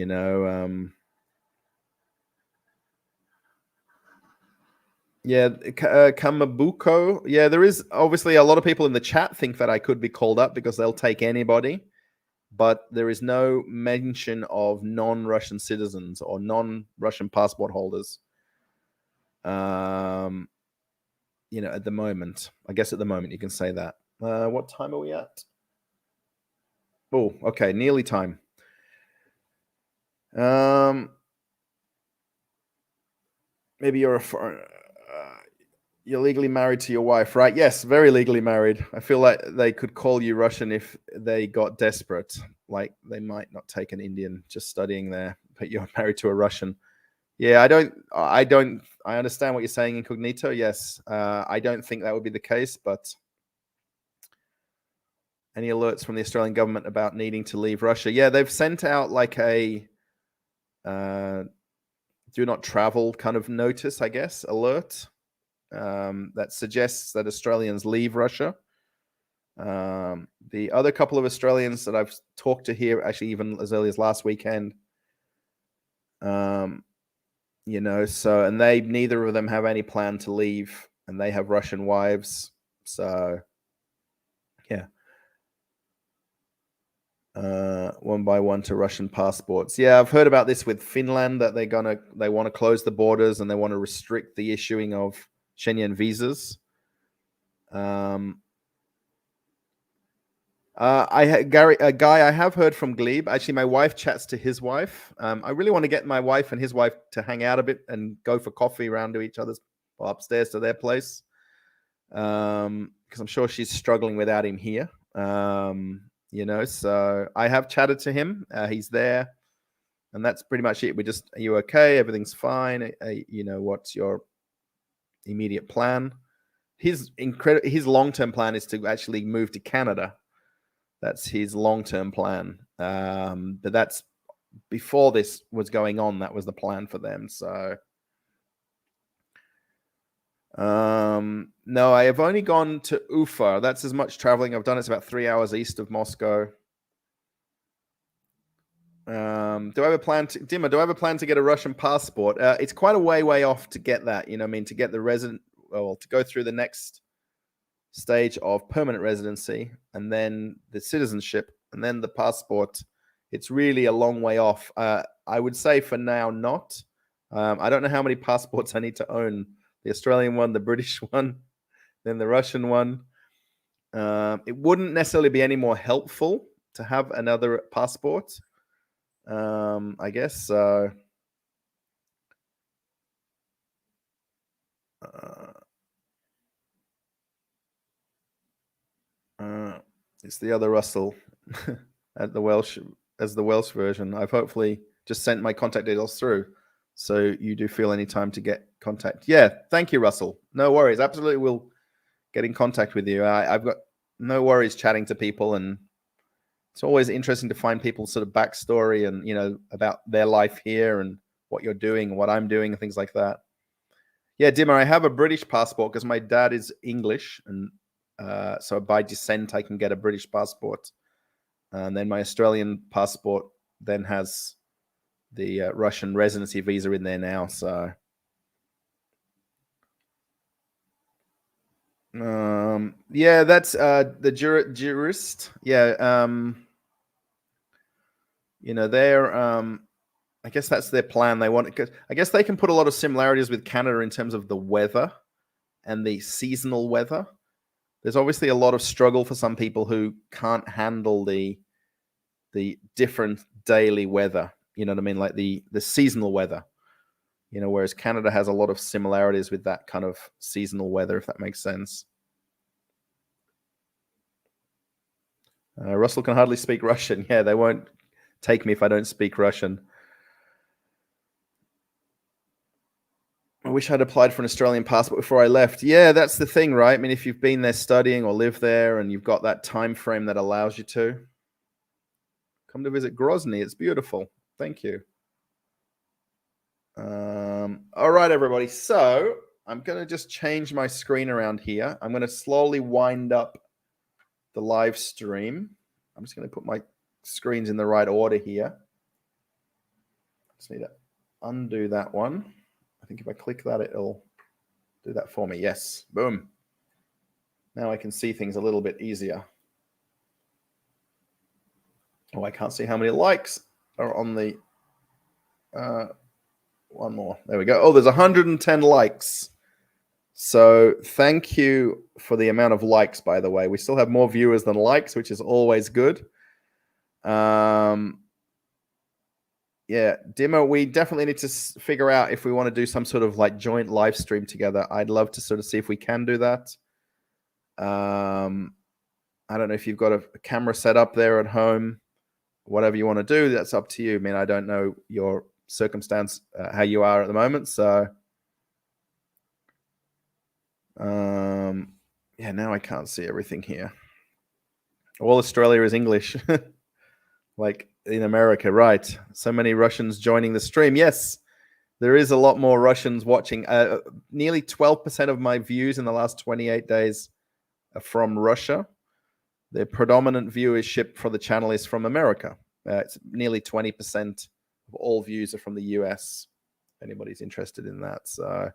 Kamabuko. Yeah, there is obviously a lot of people in the chat think that I could be called up because they'll take anybody, but there is no mention of non-Russian citizens or non-Russian passport holders. At the moment, I guess at the moment you can say that. What time are we at? Oh, okay, nearly time. Maybe you're you're legally married to your wife, right? Yes, very legally married. I feel like they could call you Russian if they got desperate. Like they might not take an Indian just studying there, but you're married to a Russian. Yeah, I understand what you're saying, Incognito. Yes, I don't think that would be the case, but any alerts from the Australian government about needing to leave Russia? Yeah, they've sent out like a do not travel kind of notice, I guess, alert that suggests that Australians leave Russia. The other couple of Australians that I've talked to here, actually even as early as last weekend, and they neither of them have any plan to leave, and they have Russian wives. So, yeah. One by one to Russian passports. Yeah, I've heard about this with Finland, that they want to close the borders and they want to restrict the issuing of Schengen visas. Gary, a guy I have heard from Glebe. Actually, my wife chats to his wife. I really want to get my wife and his wife to hang out a bit and go for coffee around to each other's, or upstairs to their place, because I'm sure she's struggling without him here. So I have chatted to him. He's there, and that's pretty much it. Are you okay? Everything's fine. What's your immediate plan? His long-term plan is to actually move to Canada. That's his long-term plan. But that's before this was going on. That was the plan for them. So, no, I have only gone to Ufa. That's as much traveling I've done. It's about 3 hours east of Moscow. Do I have a plan to Dimmer? Do I have a plan to get a Russian passport? It's quite a way off to get that. To get the to go through the next stage of permanent residency, and then the citizenship, and then the passport. It's really a long way off. I would say for now not. I don't know how many passports I need to own. The Australian one, the British one, then the Russian one. It wouldn't necessarily be any more helpful to have another passport. I guess so. It's the other Russell as the Welsh version. I've hopefully just sent my contact details through, so you do feel any time to get contact. Yeah, thank you, Russell. No worries. Absolutely, we'll get in contact with you. I've got no worries chatting to people, and it's always interesting to find people's sort of backstory and, about their life here and what you're doing and what I'm doing and things like that. Yeah, Dimmer, I have a British passport because my dad is English, and so by descent I can get a British passport, and then my Australian passport then has the Russian residency visa in there now. So yeah, that's the jurist. Yeah, they're I guess that's their plan. They want, because I guess they can put a lot of similarities with Canada in terms of the weather and the seasonal weather. There's obviously a lot of struggle for some people who can't handle the different daily weather. You know what I mean? Like the seasonal weather. Whereas Canada has a lot of similarities with that kind of seasonal weather, if that makes sense. Russell can hardly speak Russian. Yeah, they won't take me if I don't speak Russian. I wish I'd applied for an Australian passport before I left. Yeah, that's the thing, right? I mean, if you've been there studying or live there and you've got that time frame that allows you to, come to visit Grozny. It's beautiful. Thank you. All right, everybody. So I'm going to just change my screen around here. I'm going to slowly wind up the live stream. I'm just going to put my screens in the right order here. Just need to undo that one. I think if I click that, it'll do that for me. Yes. Boom. Now I can see things a little bit easier. Oh, I can't see how many likes are on the... one more. There we go. Oh, there's 110 likes. So thank you for the amount of likes, by the way. We still have more viewers than likes, which is always good. Yeah, Dimmer, we definitely need to figure out if we want to do some sort of like joint live stream together. I'd love to sort of see if we can do that. I don't know if you've got a camera set up there at home. Whatever you want to do, that's up to you. I mean, I don't know your circumstance, how you are at the moment. So, yeah, now I can't see everything here. All Australia is English, like in America, right? So many Russians joining the stream. Yes, there is a lot more Russians watching. Nearly 12% of my views in the last 28 days are from Russia. The predominant viewership for the channel is from America. It's nearly 20% of all views are from the US. If anybody's interested in that. So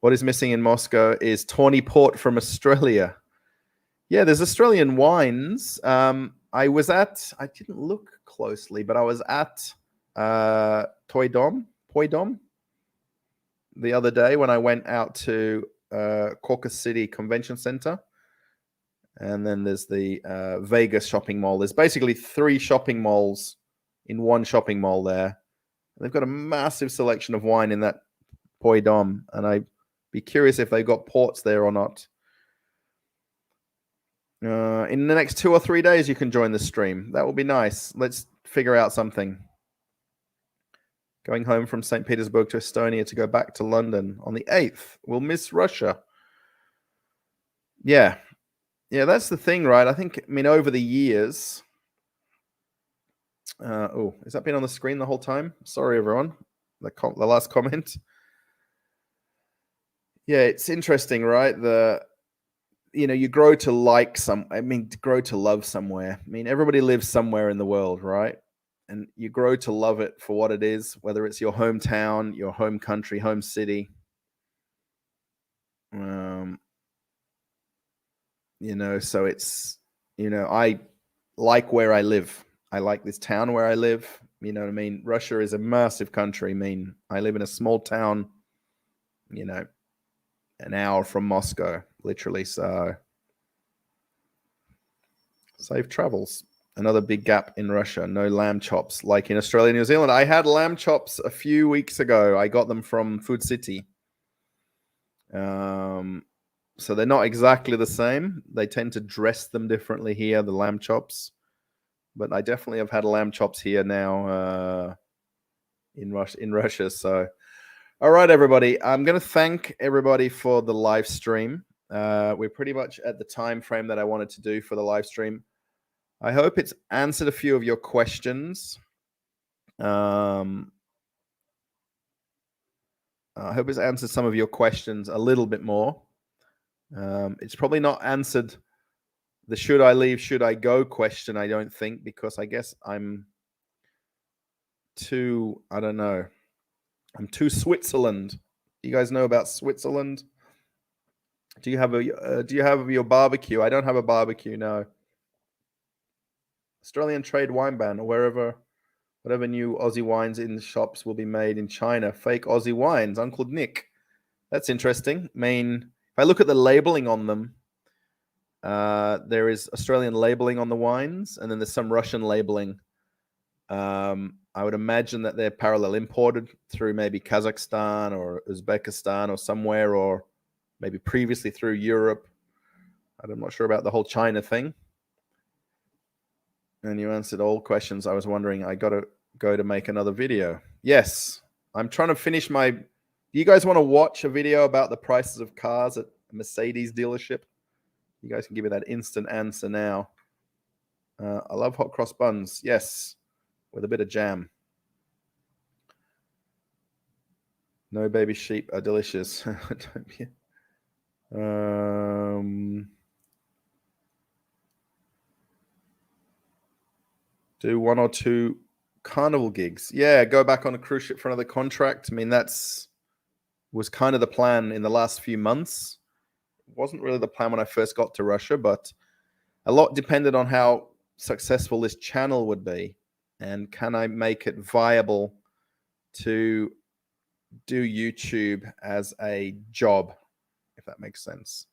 what is missing in Moscow is tawny port from Australia. Yeah, there's Australian wines. I didn't look closely, but I was at Poydom the other day when I went out to Caucus City Convention Center. And then there's the Vegas shopping mall. There's basically 3 shopping malls in one shopping mall there. They've got a massive selection of wine in that Poydom, and I'd be curious if they've got ports there or not. In the next 2 or 3 days, you can join the stream. That will be nice. Let's figure out something. Going home from St. Petersburg to Estonia to go back to London on the 8th. We'll miss Russia. Yeah. Yeah, that's the thing, right? I mean, over the years... has that been on the screen the whole time? Sorry, everyone. The last comment. Yeah, it's interesting, right? You grow to grow to love somewhere. I mean, everybody lives somewhere in the world, right? And you grow to love it for what it is, whether it's your hometown, your home country, home city. So it's, I like where I live. I like this town where I live. You know what I mean? Russia is a massive country. I mean, I live in a small town, an hour from Moscow, literally. So safe travels. Another big gap in Russia. No lamb chops like in Australia and New Zealand. I had lamb chops a few weeks ago. I got them from Food City. So they're not exactly the same. They tend to dress them differently here, the lamb chops. But I definitely have had lamb chops here now in Russia. So, all right, everybody. I'm going to thank everybody for the live stream. We're pretty much at the time frame that I wanted to do for the live stream. I hope it's answered a few of your questions. I hope it's answered some of your questions a little bit more. It's probably not answered the should I leave, should I go question, I don't think, because I guess I'm too, I don't know, I'm too Switzerland. You guys know about Switzerland? Do you have your barbecue? I don't have a barbecue, no. Australian trade wine ban, or whatever new Aussie wines in the shops will be made in China. Fake Aussie wines, Uncle Nick. That's interesting. I mean, if I look at the labeling on them, there is Australian labeling on the wines, and then there's some Russian labeling. I would imagine that they're parallel imported through maybe Kazakhstan or Uzbekistan or somewhere, or maybe previously through Europe. I'm not sure about the whole China thing. And you answered all questions. I was wondering, I got to go to make another video. Yes, I'm trying to finish my... Do you guys want to watch a video about the prices of cars at a Mercedes dealership? You guys can give me that instant answer now. I love hot cross buns. Yes, with a bit of jam. No baby sheep are delicious. Do 1 or 2 carnival gigs. Yeah, go back on a cruise ship for another contract. I mean, was kind of the plan in the last few months. It wasn't really the plan when I first got to Russia, but a lot depended on how successful this channel would be, and can I make it viable to do YouTube as a job, if that makes sense,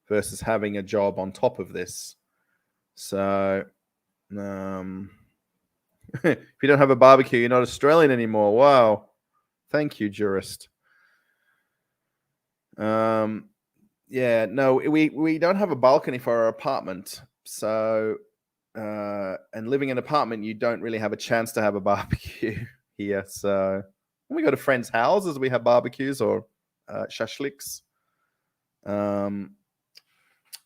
versus having a job on top of this. So if you don't have a barbecue, you're not Australian anymore. Wow. Thank you, jurist. Yeah, no, we don't have a balcony for our apartment. So, and living in an apartment, you don't really have a chance to have a barbecue here. So when we go to friends' houses, we have barbecues or shashliks. All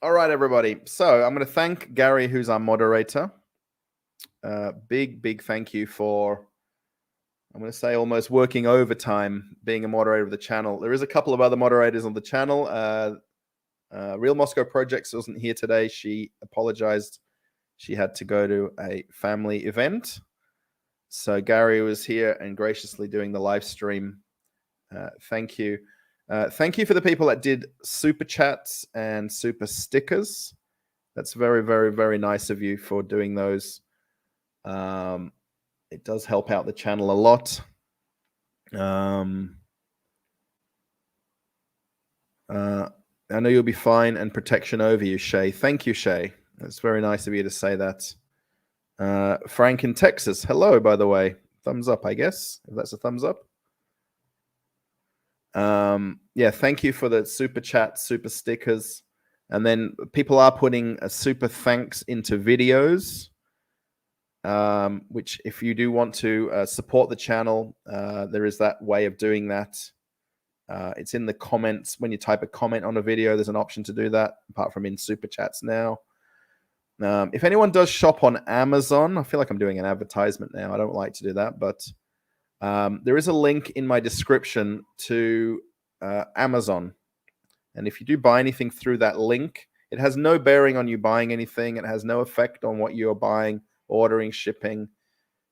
right, everybody. So I'm going to thank Gary, who's our moderator. Big thank you for, I'm going to say, almost working overtime being a moderator of the channel. There is a couple of other moderators on the channel. Real Moscow Projects wasn't here today. She apologized. She had to go to a family event. So Gary was here and graciously doing the live stream. Thank you. Thank you for the people that did super chats and super stickers. That's very nice of you for doing those. It does help out the channel a lot. I know you'll be fine, and protection over you, Shay. Thank you, Shay. It's very nice of you to say that. Frank in Texas. Hello, by the way. Thumbs up, I guess, if that's a thumbs up. Yeah, thank you for the super chat, super stickers. And then people are putting a super thanks into videos, which if you do want to support the channel, there is that way of doing that. It's in the comments. When you type a comment on a video, there's an option to do that, apart from in super chats now. If anyone does shop on Amazon, I feel like I'm doing an advertisement now. I don't like to do that, but there is a link in my description to Amazon. And if you do buy anything through that link, it has no bearing on you buying anything. It has no effect on what you're buying, ordering, shipping.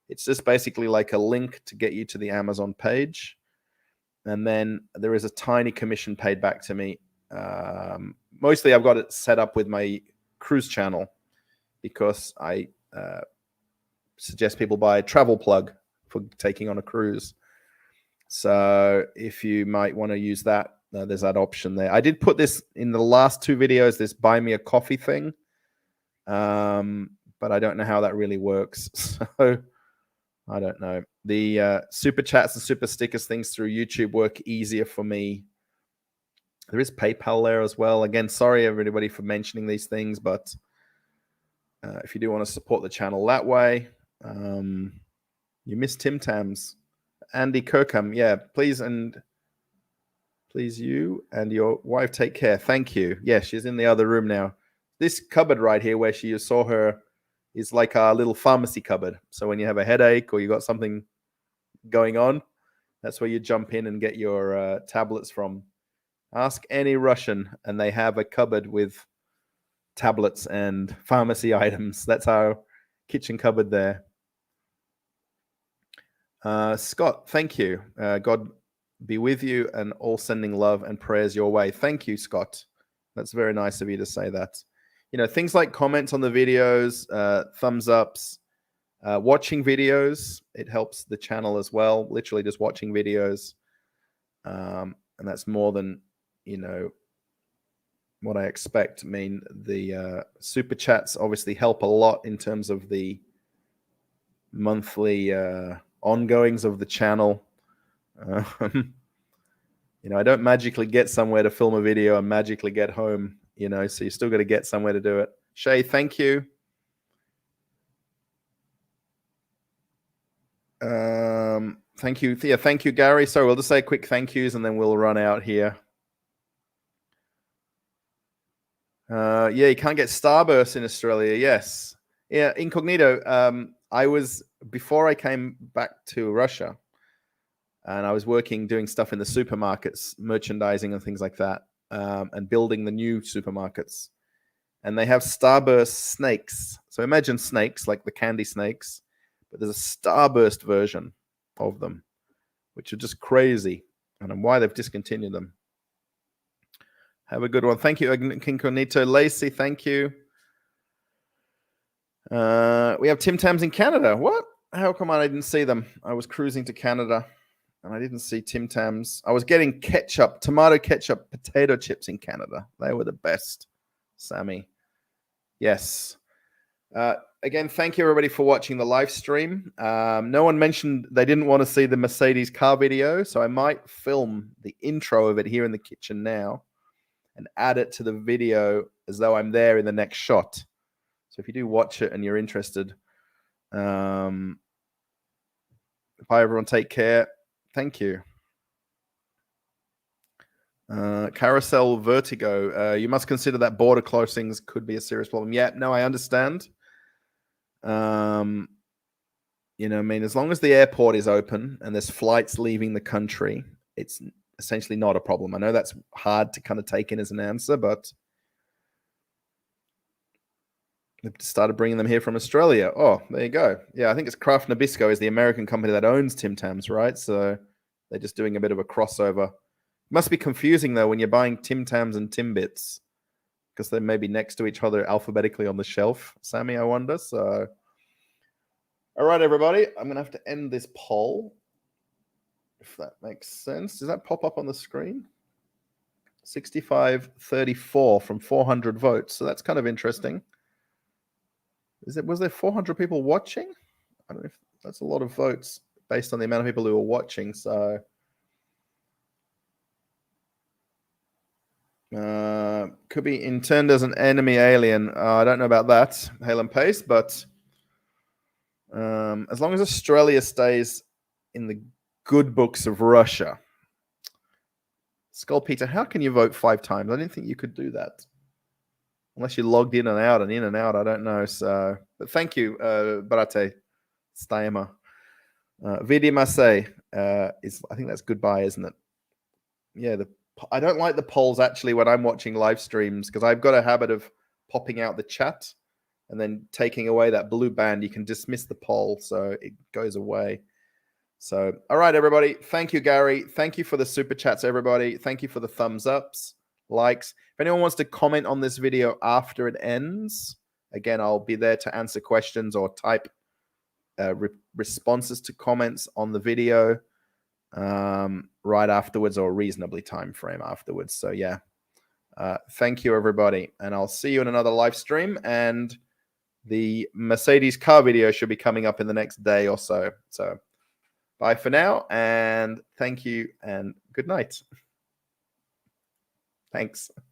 It's just basically like a link to get you to the Amazon page. And then there is a tiny commission paid back to me. Mostly I've got it set up with my cruise channel because I suggest people buy a travel plug for taking on a cruise. So if you might want to use that, there's that option there. I did put this in the last 2 videos, this buy me a coffee thing. But I don't know how that really works. So I don't know. The super chats and super stickers things through YouTube work easier for me. There is PayPal there as well. Again, sorry everybody for mentioning these things, but if you do want to support the channel that way, you missed Tim Tams. Andy Kirkham, yeah, please Please, you and your wife take care. Thank you. Yeah, she's in the other room now. This cupboard right here where you saw her is like our little pharmacy cupboard. So when you have a headache or you got something going on, that's where you jump in and get your tablets from. Ask any Russian and they have a cupboard with tablets and pharmacy items. That's our kitchen cupboard there. Scott, thank you. God be with you and all sending love and prayers your way. Thank you, Scott. That's very nice of you to say that. You know, things like comments on the videos, thumbs ups, watching videos, it helps the channel as well. Literally just watching videos. And that's more than, you know, what I expect. I mean, the super chats obviously help a lot in terms of the monthly ongoings of the channel. You know, I don't magically get somewhere to film a video and magically get home, you know, so you still got to get somewhere to do it. Shay, thank you. Thank you, Thea. Thank you, Gary. So we'll just say quick thank yous and then we'll run out here. Yeah, you can't get Starburst in Australia. Yes. Yeah, incognito. I was, before I came back to Russia, and I was doing stuff in the supermarkets, merchandising and things like that, and building the new supermarkets. And they have Starburst snakes. So imagine snakes, like the candy snakes, but there's a Starburst version of them, which are just crazy. And why they've discontinued them. Have a good one. Thank you, Incognito. Lacey, thank you. We have Tim Tams in Canada. What? How come I didn't see them? I was cruising to Canada and I didn't see Tim Tams. I was getting ketchup, tomato ketchup, potato chips in Canada. They were the best, Sammy. Yes. Again, thank you everybody for watching the live stream. No one mentioned they didn't want to see the Mercedes car video, so I might film the intro of it here in the kitchen now and add it to the video as though I'm there in the next shot. So if you do watch it and you're interested, bye everyone, take care. Thank you. Carousel vertigo. You must consider that border closings could be a serious problem. Yeah, no, I understand. You know, I mean, as long as the airport is open and there's flights leaving the country, it's essentially not a problem. I know that's hard to kind of take in as an answer, but they've started bringing them here from Australia. Oh, there you go. Yeah, I think it's Kraft Nabisco is the American company that owns Tim Tams, right? So they're just doing a bit of a crossover. It must be confusing, though, when you're buying Tim Tams and Timbits, because they may be next to each other alphabetically on the shelf, Sammy, I wonder. So, all right, everybody, I'm going to have to end this poll, if that makes sense. Does that pop up on the screen? 65-34 from 400 votes. So that's kind of interesting. Was there 400 people watching? I don't know if that's a lot of votes based on the amount of people who were watching. So could be interned as an enemy alien. I don't know about that, Halen Pace, but as long as Australia stays in the good books of Russia. Skull Peter, how can you vote 5 times? I didn't think you could do that. Unless you logged in and out, I don't know. So, but thank you, Barate Staima. Vidi Masay is, I think that's goodbye, isn't it? Yeah, I don't like the polls actually when I'm watching live streams because I've got a habit of popping out the chat and then taking away that blue band. You can dismiss the poll, so it goes away. So, all right, everybody. Thank you, Gary. Thank you for the super chats, everybody. Thank you for the thumbs ups, likes. If anyone wants to comment on this video after it ends, again, I'll be there to answer questions or type responses to comments on the video right afterwards or reasonably time frame afterwards. So, yeah. Thank you, everybody. And I'll see you in another live stream. And the Mercedes car video should be coming up in the next day or so. So, bye for now, and thank you, and good night. Thanks.